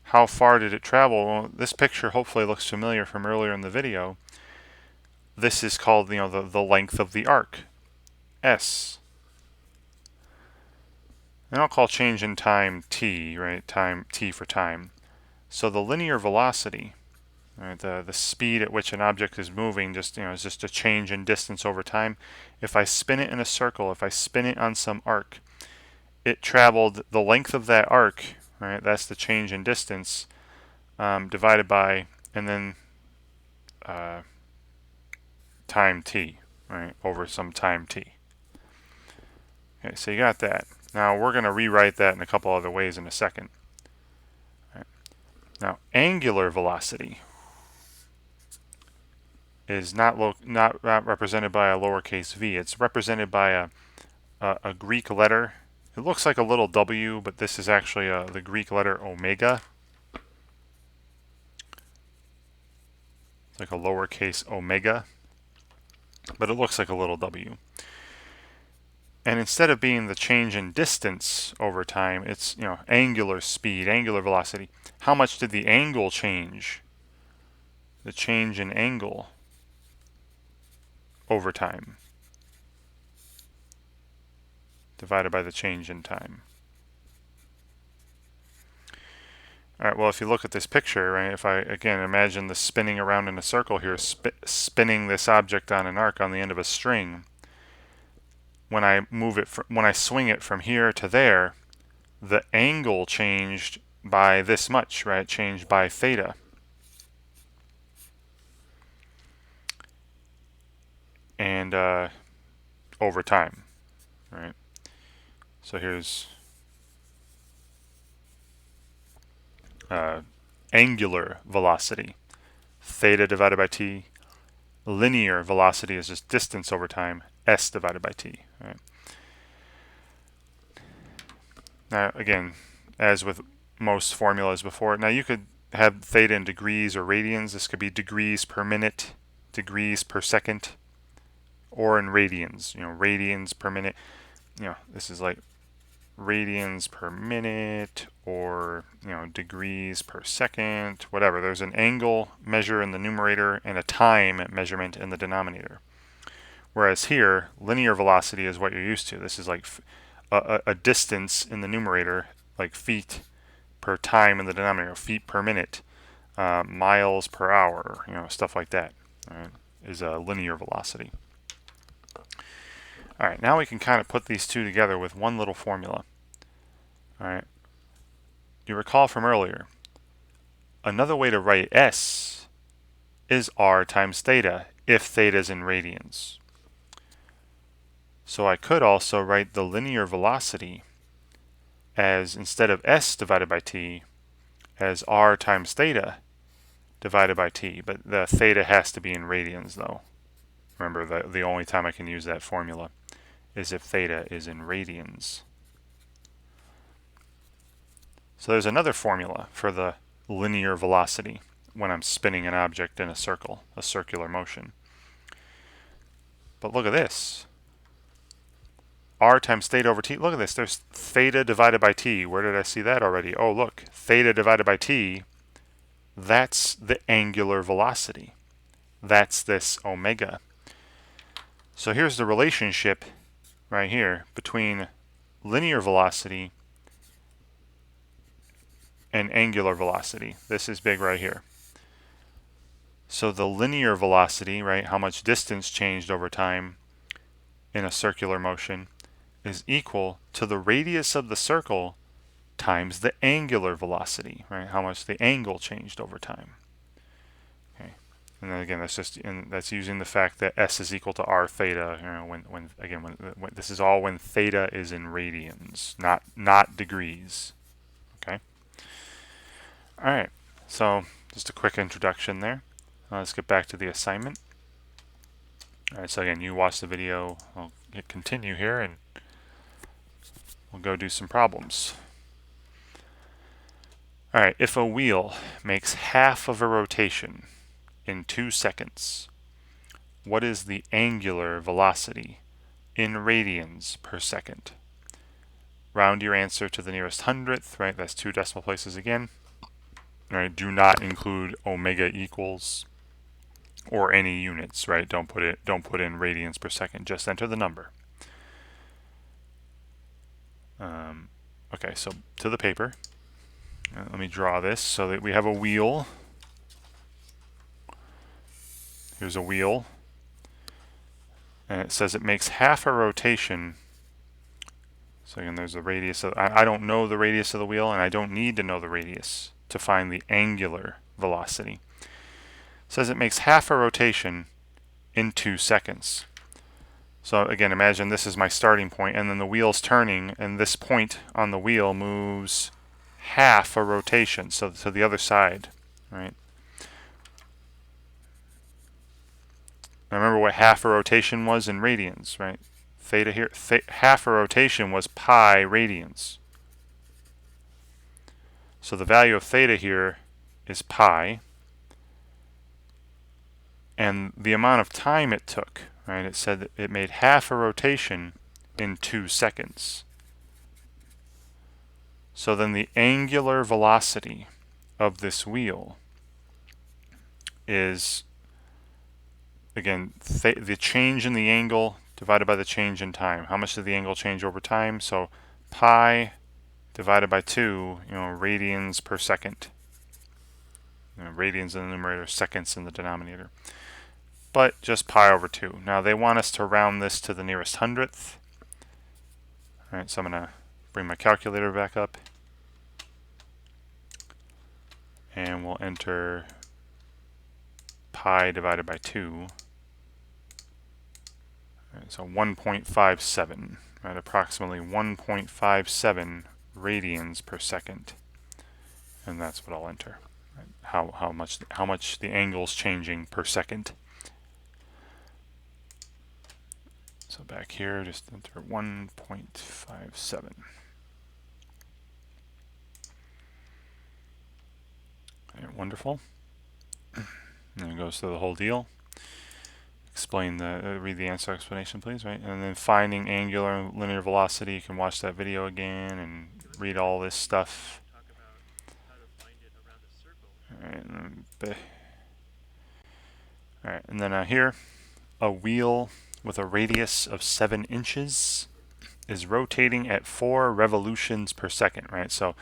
how far did it travel? Well, this picture hopefully looks familiar from earlier in the video. This is called, the length of the arc, s. And I'll call change in time t, right? Time t for time. So the linear velocity, right, the speed at which an object is moving, is just a change in distance over time. If I spin it in a circle, if I spin it on some arc, it traveled the length of that arc, right? That's the change in distance, divided by, and then time t, right, over some time t. Okay, so you got that. Now we're going to rewrite that in a couple other ways in a second. Right. Now angular velocity is not represented by a lowercase v. It's represented by a Greek letter. It looks like a little w, but this is actually the Greek letter omega. It's like a lowercase omega, but it looks like a little w. And instead of being the change in distance over time, it's angular speed, angular velocity. How much did the angle change? The change in angle over time divided by the change in time. All right, well, if you look at this picture, right, if I, again, imagine the spinning around in a circle here, spinning this object on an arc on the end of a string, when I when I swing it from here to there, the angle changed by this much, right? It changed by theta. And over time, right? So here's angular velocity, theta divided by t. Linear velocity is just distance over time, s divided by t. Right? Now, again, as with most formulas before, now you could have theta in degrees or radians. This could be degrees per minute, degrees per second, or in radians. Radians per minute. This is like radians per minute, or degrees per second, whatever. There's an angle measure in the numerator and a time measurement in the denominator. Whereas here, linear velocity is what you're used to. This is like a distance in the numerator, like feet per time in the denominator, feet per minute, miles per hour, stuff like that, right, is a linear velocity. All right, now we can kind of put these two together with one little formula. All right, you recall from earlier, another way to write s is r times theta if theta is in radians. So I could also write the linear velocity as, instead of s divided by t, as r times theta divided by t. But the theta has to be in radians, though. Remember, the only time I can use that formula is if theta is in radians. So there's another formula for the linear velocity when I'm spinning an object in a circle, a circular motion. But look at this. R times theta over t. Look at this. There's theta divided by t. Where did I see that already? Oh, look. Theta divided by t. That's the angular velocity. That's this omega. So here's the relationship right here between linear velocity and angular velocity. This is big right here. So the linear velocity, right, how much distance changed over time in a circular motion, is equal to the radius of the circle times the angular velocity, right? How much the angle changed over time. Okay, and then again, that's using the fact that s is equal to r theta. When this is all when theta is in radians, not degrees. Okay. All right. So just a quick introduction there. Let's get back to the assignment. Alright, so again, you watch the video. I'll hit continue here and we'll go do some problems. Alright, if a wheel makes half of a rotation in 2 seconds, what is the angular velocity in radians per second? Round your answer to the nearest hundredth, right? That's 2 decimal places again. Right? Do not include omega equals or any units, right? Don't put in radians per second. Just enter the number. Okay, so to the paper. Let me draw this so that we have a wheel. Here's a wheel. And it says it makes half a rotation. So again, there's the radius of, I don't know the radius of the wheel, and I don't need to know the radius to find the angular velocity. It says it makes half a rotation in 2 seconds. So again, imagine this is my starting point, and then the wheel's turning, and this point on the wheel moves half a rotation, so to the other side, right? Now remember what half a rotation was in radians, right? Theta here, half a rotation was pi radians. So the value of theta here is pi, and the amount of time it took, right? It said that it made half a rotation in 2 seconds. So then the angular velocity of this wheel is, again, the change in the angle divided by the change in time. How much did the angle change over time? So pi divided by 2, radians per second. Radians in the numerator, seconds in the denominator. But just pi over 2. Now they want us to round this to the nearest hundredth. All right, so I'm going to bring my calculator back up. And we'll enter pi divided by 2. Right, so 1.57, right? Approximately 1.57 radians per second. And that's what I'll enter. Right? How much the angle's changing per second. So back here, just enter 1.57. Right, wonderful. And it goes through the whole deal. Explain read the answer explanation, please, right? And then finding angular and linear velocity, you can watch that video again and read all this stuff. Alright, and then here, a wheel with a radius of 7 inches is rotating at 4 revolutions per second, right? So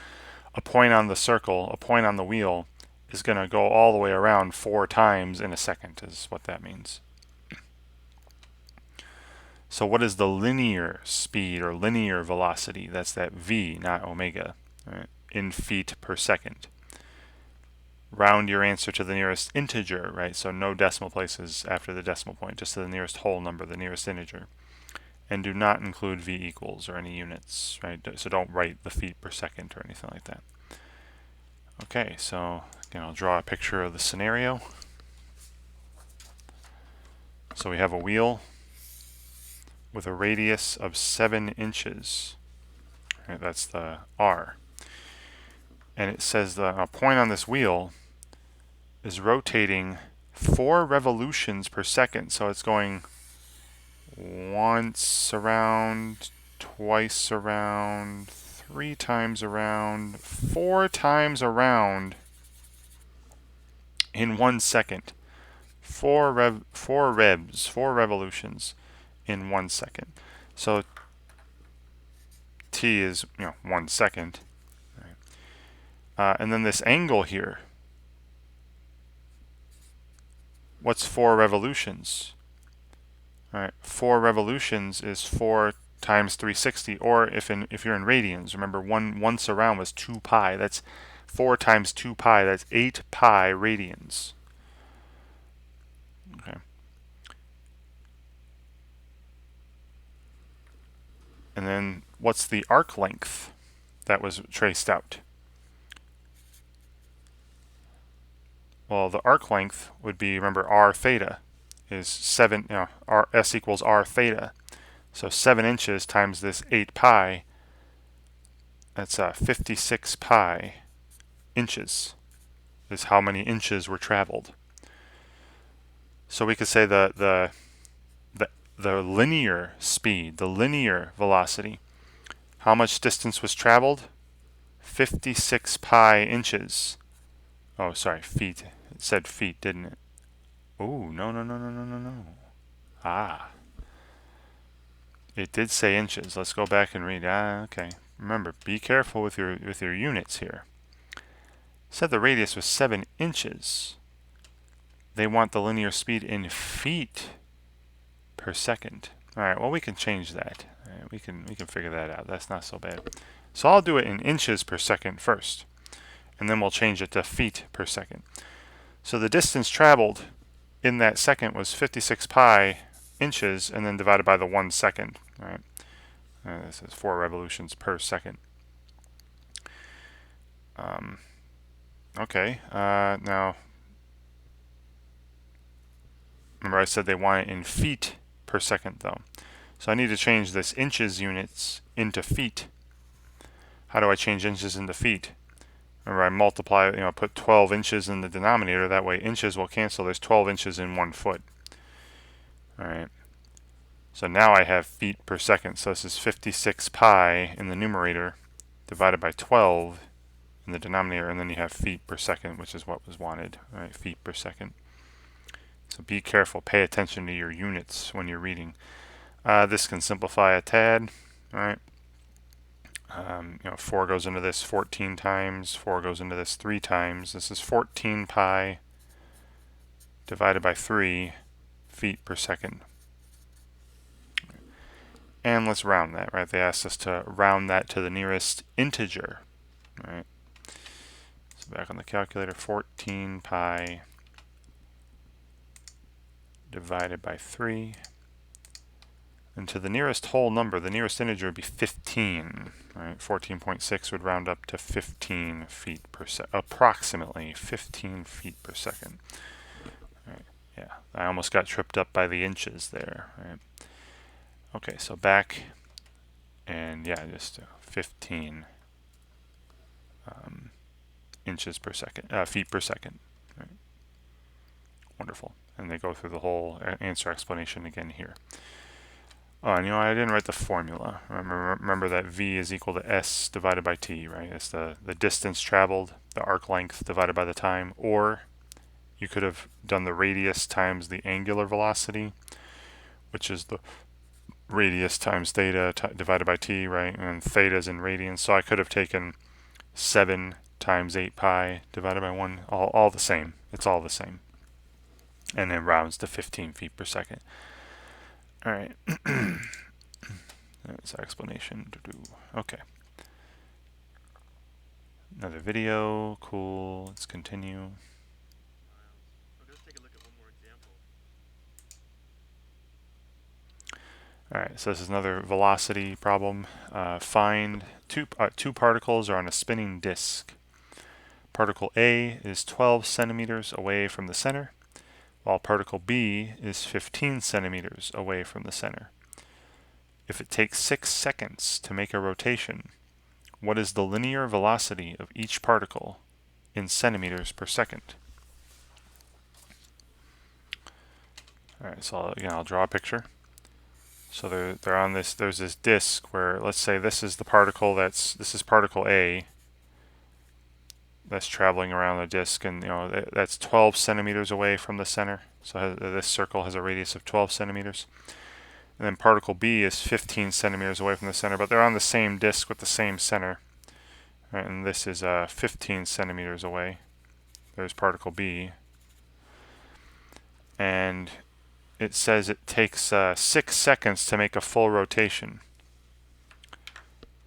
a point on the circle, a point on the wheel, is going to go all the way around 4 times in a second, is what that means. So what is the linear speed or linear velocity? That's that v, not omega, right? In feet per second. Round your answer to the nearest integer, right? So no decimal places after the decimal point, just to the nearest whole number, the nearest integer. And do not include v equals or any units, right? So don't write the feet per second or anything like that. Okay, so again, I'll draw a picture of the scenario. So we have a wheel with a radius of 7 inches. Right, that's the R. And it says a point on this wheel is rotating 4 revolutions per second. So it's going once around, twice around, 3 times around, 4 times around in 1 second. 4 revolutions in 1 second. So t is 1 second. Right. And then this angle here. What's 4 revolutions? All right, 4 revolutions is 4 times 360, or if you're in radians, remember once around was 2 pi. That's 4 times 2 pi. That's 8 pi radians. Okay. And then what's the arc length that was traced out? Well, the arc length would be, remember, r theta is 7, s equals r theta. So 7 inches times this 8 pi, that's 56 pi inches is how many inches were traveled. So we could say the linear speed, the linear velocity, how much distance was traveled? 56 pi inches. Oh, sorry, feet. It said feet, didn't it? Oh, no, no, no, no, no, no, no. Ah. It did say inches. Let's go back and read. Okay. Remember, be careful with your units here. It said the radius was 7 inches. They want the linear speed in feet per second. All right, well, we can change that. All right, we can figure that out. That's not so bad. So I'll do it in inches per second first, and then we'll change it to feet per second. So the distance traveled in that second was 56 pi inches, and then divided by the 1 second. All right, this is 4 revolutions per second. Okay, now remember I said they want it in feet per second though. So I need to change this inches units into feet. How do I change inches into feet? Remember I multiply, put 12 inches in the denominator. That way inches will cancel. There's 12 inches in 1 foot. All right. So now I have feet per second. So this is 56 pi in the numerator divided by 12 in the denominator, and then you have feet per second, which is what was wanted, right? Feet per second. So be careful. Pay attention to your units when you're reading. This can simplify a tad, right? 4 goes into this 14 times, 4 goes into this 3 times. This is 14 pi divided by 3 feet per second. And let's round that, right? They asked us to round that to the nearest integer, right? So back on the calculator, 14 pi divided by 3. And to the nearest whole number, the nearest integer would be 15. Right? 14.6 would round up to 15 feet per second, approximately 15 feet per second. Right. Yeah, I almost got tripped up by the inches there. Right? Okay, so back, and yeah, just 15 inches per second, feet per second. Right? Wonderful. And they go through the whole answer explanation again here. Oh, and I didn't write the formula. Remember that V is equal to S divided by T, right? It's the distance traveled, the arc length divided by the time, or you could have done the radius times the angular velocity, which is the radius times theta divided by T, right? And theta is in radians, so I could have taken 7 times 8 pi divided by 1, all the same. It's all the same. And then rounds to 15 feet per second. All right. That's our explanation. Okay. Another video. Cool. Let's continue. Let's take a look at one more example. All right. So this is another velocity problem. Find two particles are on a spinning disk. Particle A is 12 centimeters away from the center, while particle B is 15 centimeters away from the center. If it takes 6 seconds to make a rotation, what is the linear velocity of each particle in centimeters per second? Alright, so I'll draw a picture. So they're on this, there's this disk where, let's say this is the particle this is particle A that's traveling around the disk, and that's 12 centimeters away from the center. So this circle has a radius of 12 centimeters. And then particle B is 15 centimeters away from the center, but they're on the same disk with the same center. Right, and this is 15 centimeters away. There's particle B. And it says it takes 6 seconds to make a full rotation.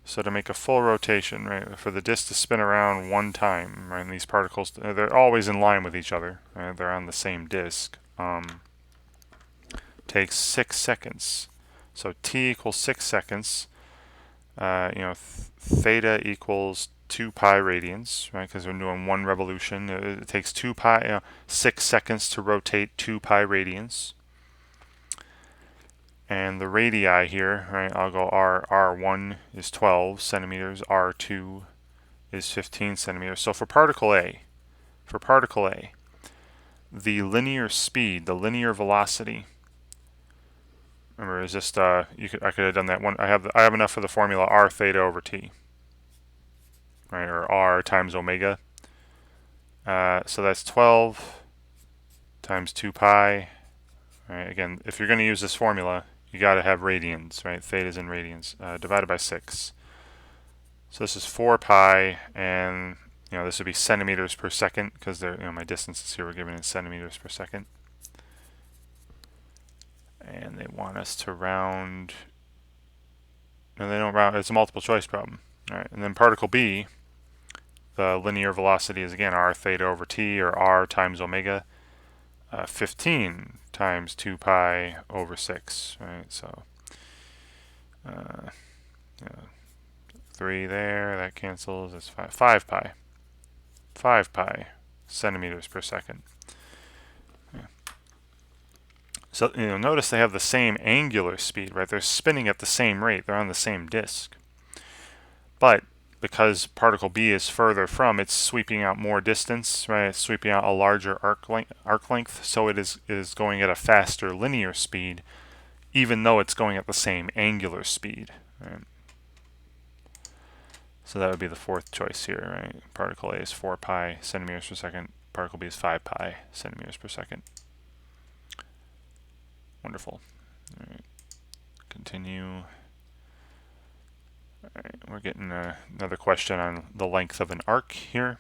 So to make a full rotation, right, for the disk to spin around 1 time, right, and these particles, they're always in line with each other. Right, they're on the same disk. Takes 6 seconds. So t equals 6 seconds. Theta equals 2 pi radians, right? Because we're doing 1 revolution. It takes 2 pi, 6 seconds to rotate 2 pi radians. And the radii here, right? I'll go R1 is 12 centimeters, R2 is 15 centimeters. So for particle A, the linear speed, the linear velocity. Remember, is just I could have done that one. I have enough for the formula r theta over t, right? Or r times omega. So that's 12 times 2 pi. Right? Again, if you're going to use this formula, you got to have radians, right? Theta's in radians, divided by 6. So this is 4 pi, and this would be centimeters per second, because my distances here were given in centimeters per second. And they want us to round. No, they don't round. It's a multiple choice problem. All right, and then particle B, the linear velocity is again r theta over t, or r times omega, 15 times 2 pi over 6. Right, so 3 there, that cancels. That's 5 pi. 5 pi centimeters per second. So notice they have the same angular speed, right? They're spinning at the same rate. They're on the same disk. But because particle B is further from, it's sweeping out more distance, right? It's sweeping out a larger arc length, so it is going at a faster linear speed, even though it's going at the same angular speed. Right? So that would be the fourth choice here, right? Particle A is 4 pi centimeters per second. Particle B is 5 pi centimeters per second. Wonderful. All right. Continue. All right. We're getting another question on the length of an arc here.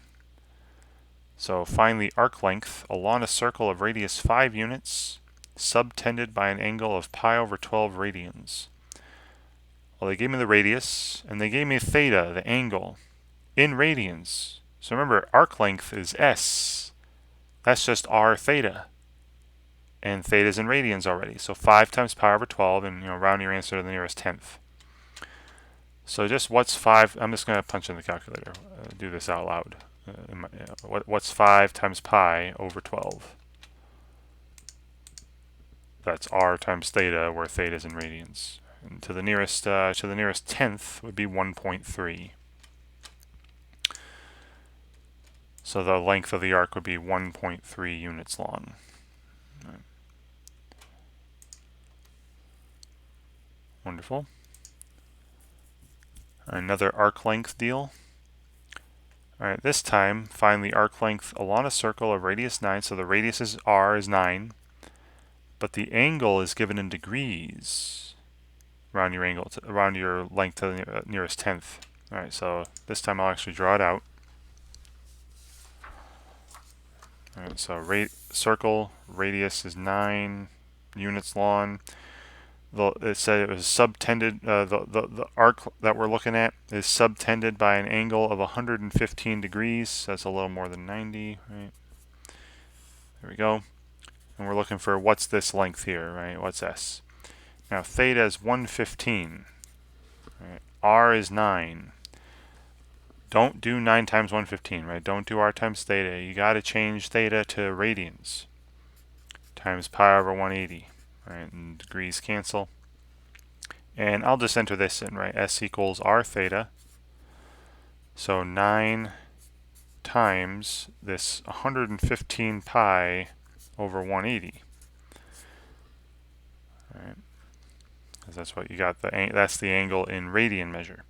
So find the arc length along a circle of radius 5 units, subtended by an angle of pi over 12 radians. Well, they gave me the radius, and they gave me theta, the angle, in radians. So remember, arc length is s. That's just r theta. And theta is in radians already. So 5 times pi over 12, and round your answer to the nearest tenth. So just what's 5? I'm just going to punch in the calculator. Do this out loud. What's 5 times pi over 12? That's r times theta, where theta is in radians. And to the nearest tenth would be 1.3. So the length of the arc would be 1.3 units long. Right. Wonderful. Another arc length deal. All right, this time find the arc length along a circle of radius 9. So the radius is r is 9, but the angle is given in degrees around your length to the nearest tenth. All right, so this time I'll actually draw it out. All right, so circle radius is 9 units long. It said it was subtended. The arc that we're looking at is subtended by an angle of 115 degrees. That's a little more than 90, right? There we go. And we're looking for what's this length here, right? What's s? Now theta is 115. Right? R is 9. Don't do 9 times 115, right? Don't do r times theta. You got to change theta to radians. Times pi over 180. Right, and degrees cancel. And I'll just enter this in, right? S equals r theta. So 9 times this 115 pi over 180. Right? Because that's what you got. That's the angle in radian measure.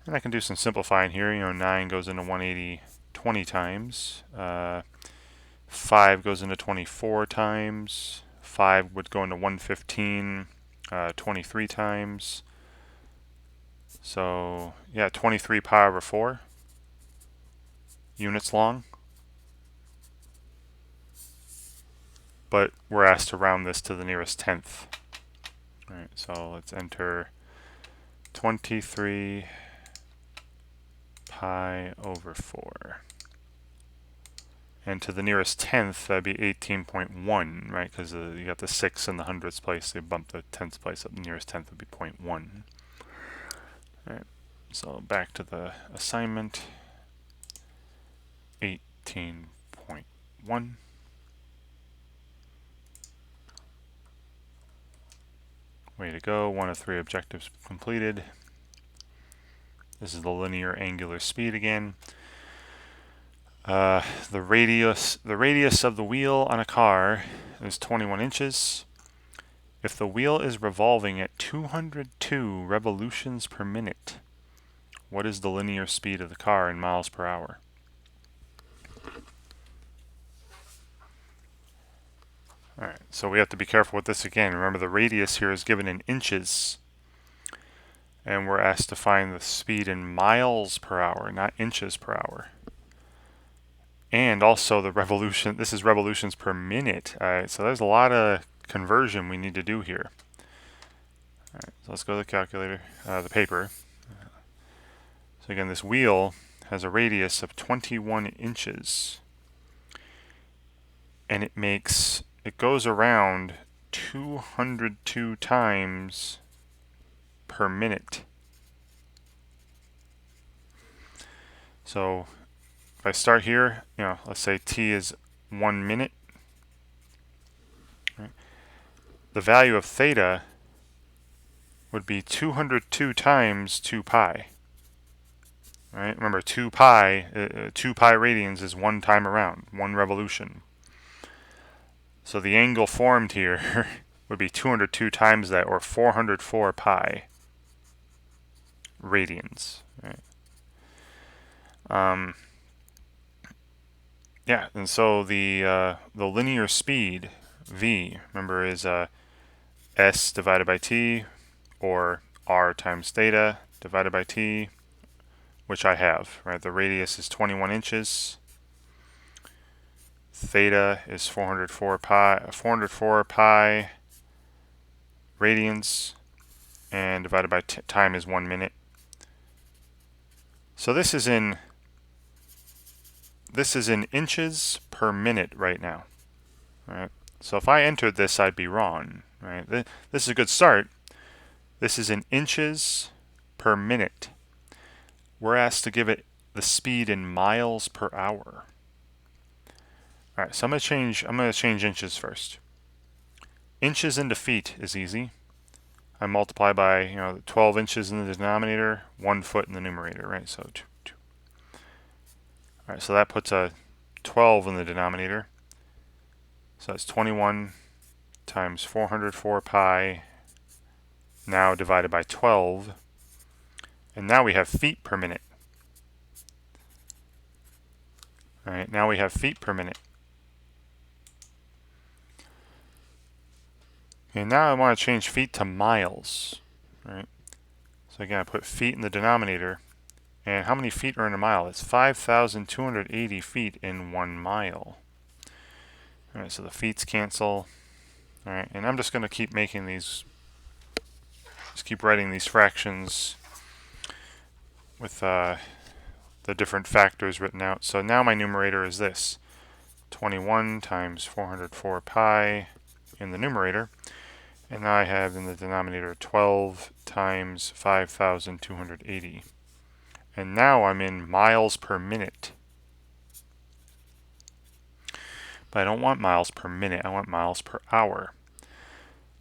And I can do some simplifying here. 9 goes into 180 20 times. 5 goes into 24 times. 5 would go into 115 23 times. So yeah, 23 pi over 4 units long. But we're asked to round this to the nearest tenth. All right, so let's enter 23 pi over 4. And to the nearest tenth, that'd be 18.1, right? Because you got the 6 in the hundredths place. They bump the tenths place up. The nearest tenth would be 0.1. Right. So back to the assignment 18.1. Way to go, 1 of 3 objectives completed. This is the linear angular speed again. The radius of the wheel on a car is 21 inches. If the wheel is revolving at 202 revolutions per minute, what is the linear speed of the car in miles per hour? Alright, so we have to be careful with this again. Remember, the radius here is given in inches, and we're asked to find the speed in miles per hour, not inches per hour. And also the revolution, this is revolutions per minute. Alright, so there's a lot of conversion we need to do here. Alright, so let's go to the calculator, the paper. So again, this wheel has a radius of 21 inches. And it goes around 202 times per minute. So if I start here, let's say t is 1 minute. Right? The value of theta would be 202 times 2 pi. Right? Remember, 2 pi radians is 1 time around, 1 revolution. So the angle formed here would be 202 times that, or 404 pi radians. Right? Yeah, and so the linear speed, v, remember, is s divided by t, or r times theta divided by t, which I have. Right, the radius is 21 inches. Theta is 404 pi radians, and divided by time is 1 minute. So this is in inches per minute right now. Right? So if I entered this, I'd be wrong. Right? This is a good start. This is in inches per minute. We're asked to give it the speed in miles per hour. All right, so I'm going to change inches first. Inches into feet is easy. I multiply by 12 inches in the denominator, 1 foot in the numerator, right? So 2. All right, so that puts a 12 in the denominator. So that's 21 times 404 pi, now divided by 12. And now we have feet per minute. All right, now we have feet per minute. And now I want to change feet to miles. Right? So again, I put feet in the denominator. And how many feet are in a mile? It's 5,280 feet in 1 mile. All right, so the feets cancel. All right, and I'm just going to keep making these, just keep writing these fractions with the different factors written out. So now my numerator is this: 21 times 404 pi in the numerator. And now I have in the denominator 12 times 5,280. And now I'm in miles per minute. But I don't want miles per minute, I want miles per hour.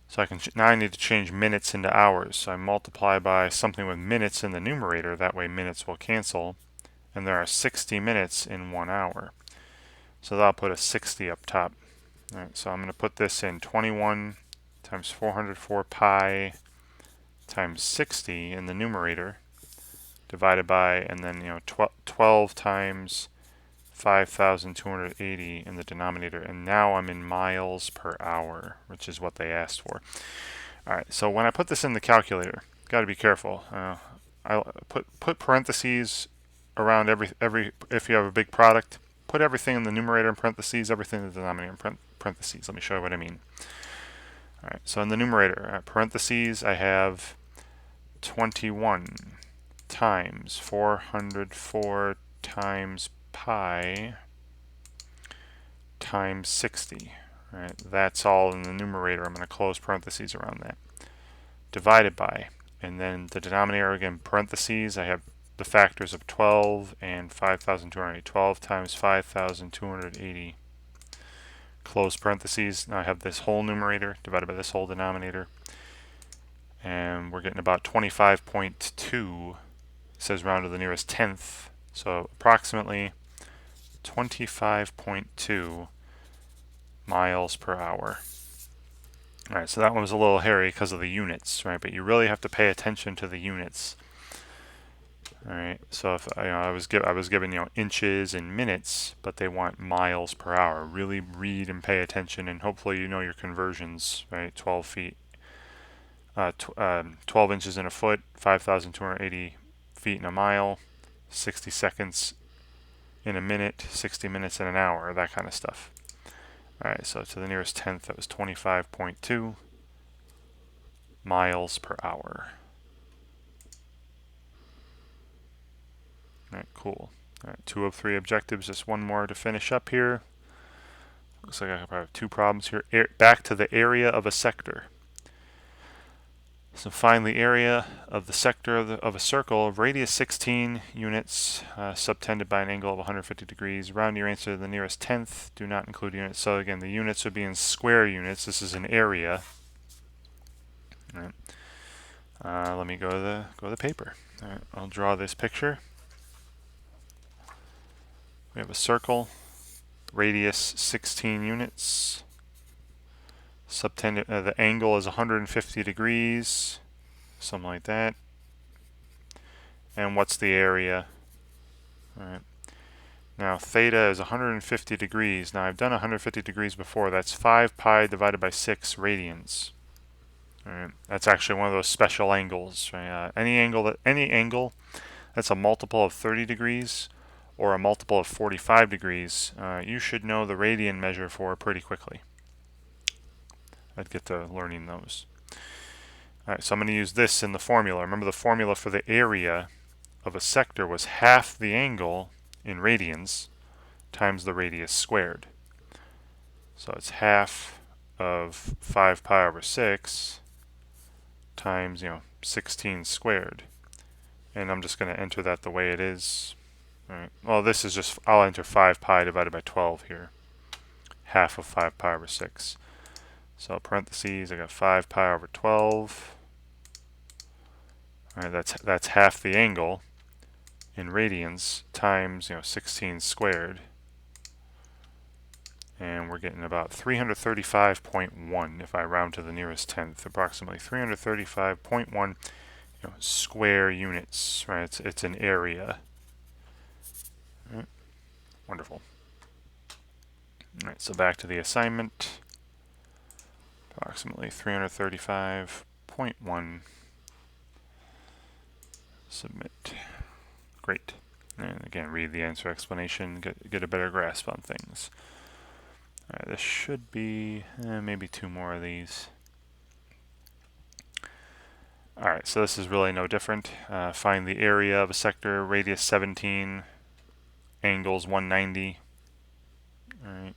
So now I need to change minutes into hours. So I multiply by something with minutes in the numerator, that way minutes will cancel. And there are 60 minutes in 1 hour. So that'll put a 60 up top. All right, so I'm going to put this in 21 times 404 pi times 60 in the numerator, divided by, and then 12 times 5,280 in the denominator, and now I'm in miles per hour, which is what they asked for. All right, so when I put this in the calculator, got to be careful. I put parentheses around every if you have a big product, put everything in the numerator in parentheses, everything in the denominator in parentheses. Let me show you what I mean. All right, so in the numerator, parentheses, I have 21 times 404 times pi times 60. Right, that's all in the numerator. I'm going to close parentheses around that. Divided by, And then the denominator, again, parentheses, I have the factors of 12 and 5,280. 12 times 5,280, close parentheses. Now I have this whole numerator divided by this whole denominator. And we're getting about 25.2. It says round to the nearest tenth. So approximately 25.2 miles per hour. All right, so that one was a little hairy because of the units, right? But you really have to pay attention to the units. All right, so if I was given inches and minutes, but they want miles per hour. Really read and pay attention, and hopefully you know your conversions, right? 12 feet, 12 inches in a foot, 5,280 feet in a mile, 60 seconds in a minute, 60 minutes in an hour, that kind of stuff. All right, so to the nearest tenth, that was 25.2 miles per hour. All right, cool. All right, 2 of 3 objectives. Just one more to finish up here. Looks like I probably have 2 problems here. Back to the area of a sector. So find the area of the sector of a circle of radius 16 units, subtended by an angle of 150 degrees. Round your answer to the nearest tenth. Do not include units. So again, the units would be in square units. This is an area. All right. Let me go to the paper. All right, I'll draw this picture. We have a circle, radius 16 units. Subtended, the angle is 150 degrees, something like that. And what's the area? All right. Now theta is 150 degrees. Now I've done 150 degrees before. That's 5 pi divided by 6 radians. All right. That's actually one of those special angles. Right? Any angle that's a multiple of 30 degrees or a multiple of 45 degrees, you should know the radian measure for pretty quickly. I'd get to learning those. All right, so I'm going to use this in the formula. Remember, the formula for the area of a sector was half the angle in radians times the radius squared. So it's half of 5 pi over 6 times 16 squared. And I'm just going to enter that the way it is. All right. Well, this is just, I'll enter 5 pi divided by 12 here. Half of 5 pi over 6. So parentheses, I got 5 pi over 12. All right, that's half the angle in radians times 16 squared. And we're getting about 335.1 if I round to the nearest tenth, approximately 335.1 square units. Right, it's an area. All right. Wonderful. All right, so back to the assignment. Approximately 335.1. Submit. Great. And again, read the answer explanation, get a better grasp on things. All right, this should be maybe 2 more of these. All right, so this is really no different. Find the area of a sector, radius 17, angles 190. All right.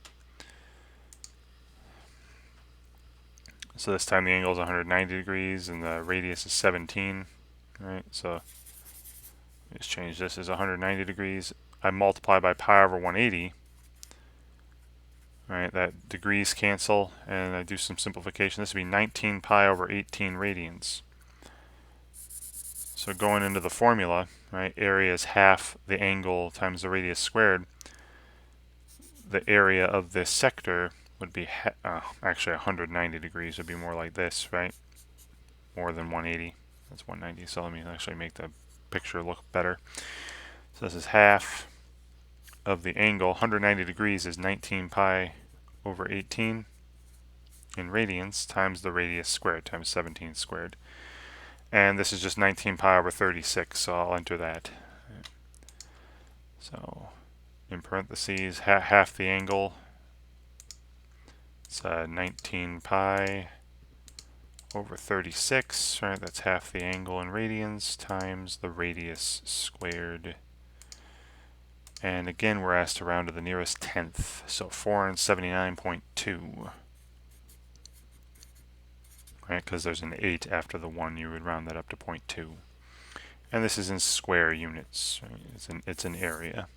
So this time the angle is 190 degrees and the radius is 17. All right, so let's change this as 190 degrees. I multiply by pi over 180. All right, that degrees cancel, and I do some simplification. This would be 19 pi over 18 radians. So going into the formula, right, area is half the angle times the radius squared. The area of this sector would be actually 190 degrees. Would be more like this, right? More than 180. That's 190. So let me actually make the picture look better. So this is half of the angle. 190 degrees is 19 pi over 18 in radians times the radius squared times 17 squared. And this is just 19 pi over 36, so I'll enter that. So in parentheses, half the angle. It's 19 pi over 36, right? That's half the angle in radians times the radius squared. And again, we're asked to round to the nearest tenth, so 479.2. right? Because there's an 8 after the 1, you would round that up to 0.2. And this is in square units. Right? It's an area.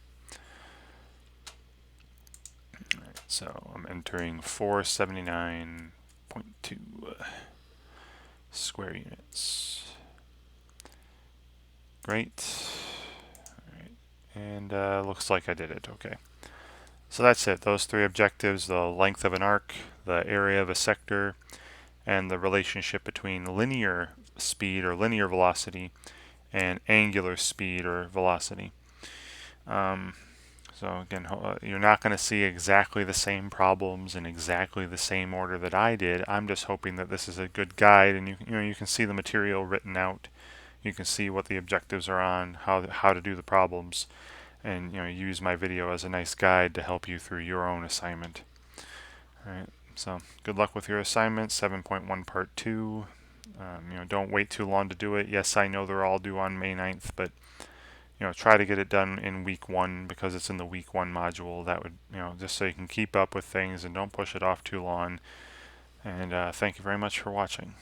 Right, so I'm entering 479.2 square units. Great. All right. And looks like I did it. Okay. So that's it. Those three objectives: the length of an arc, the area of a sector, and the relationship between linear speed or linear velocity and angular speed or velocity. So again, you're not going to see exactly the same problems in exactly the same order that I did. I'm just hoping that this is a good guide, and you can see the material written out. You can see what the objectives are on, how to do the problems, and use my video as a nice guide to help you through your own assignment. All right. So good luck with your assignment, 7.1 part 2. Don't wait too long to do it. Yes, I know they're all due on May 9th, but try to get it done in week 1 because it's in the week 1 module. That would, just so you can keep up with things and don't push it off too long. And thank you very much for watching.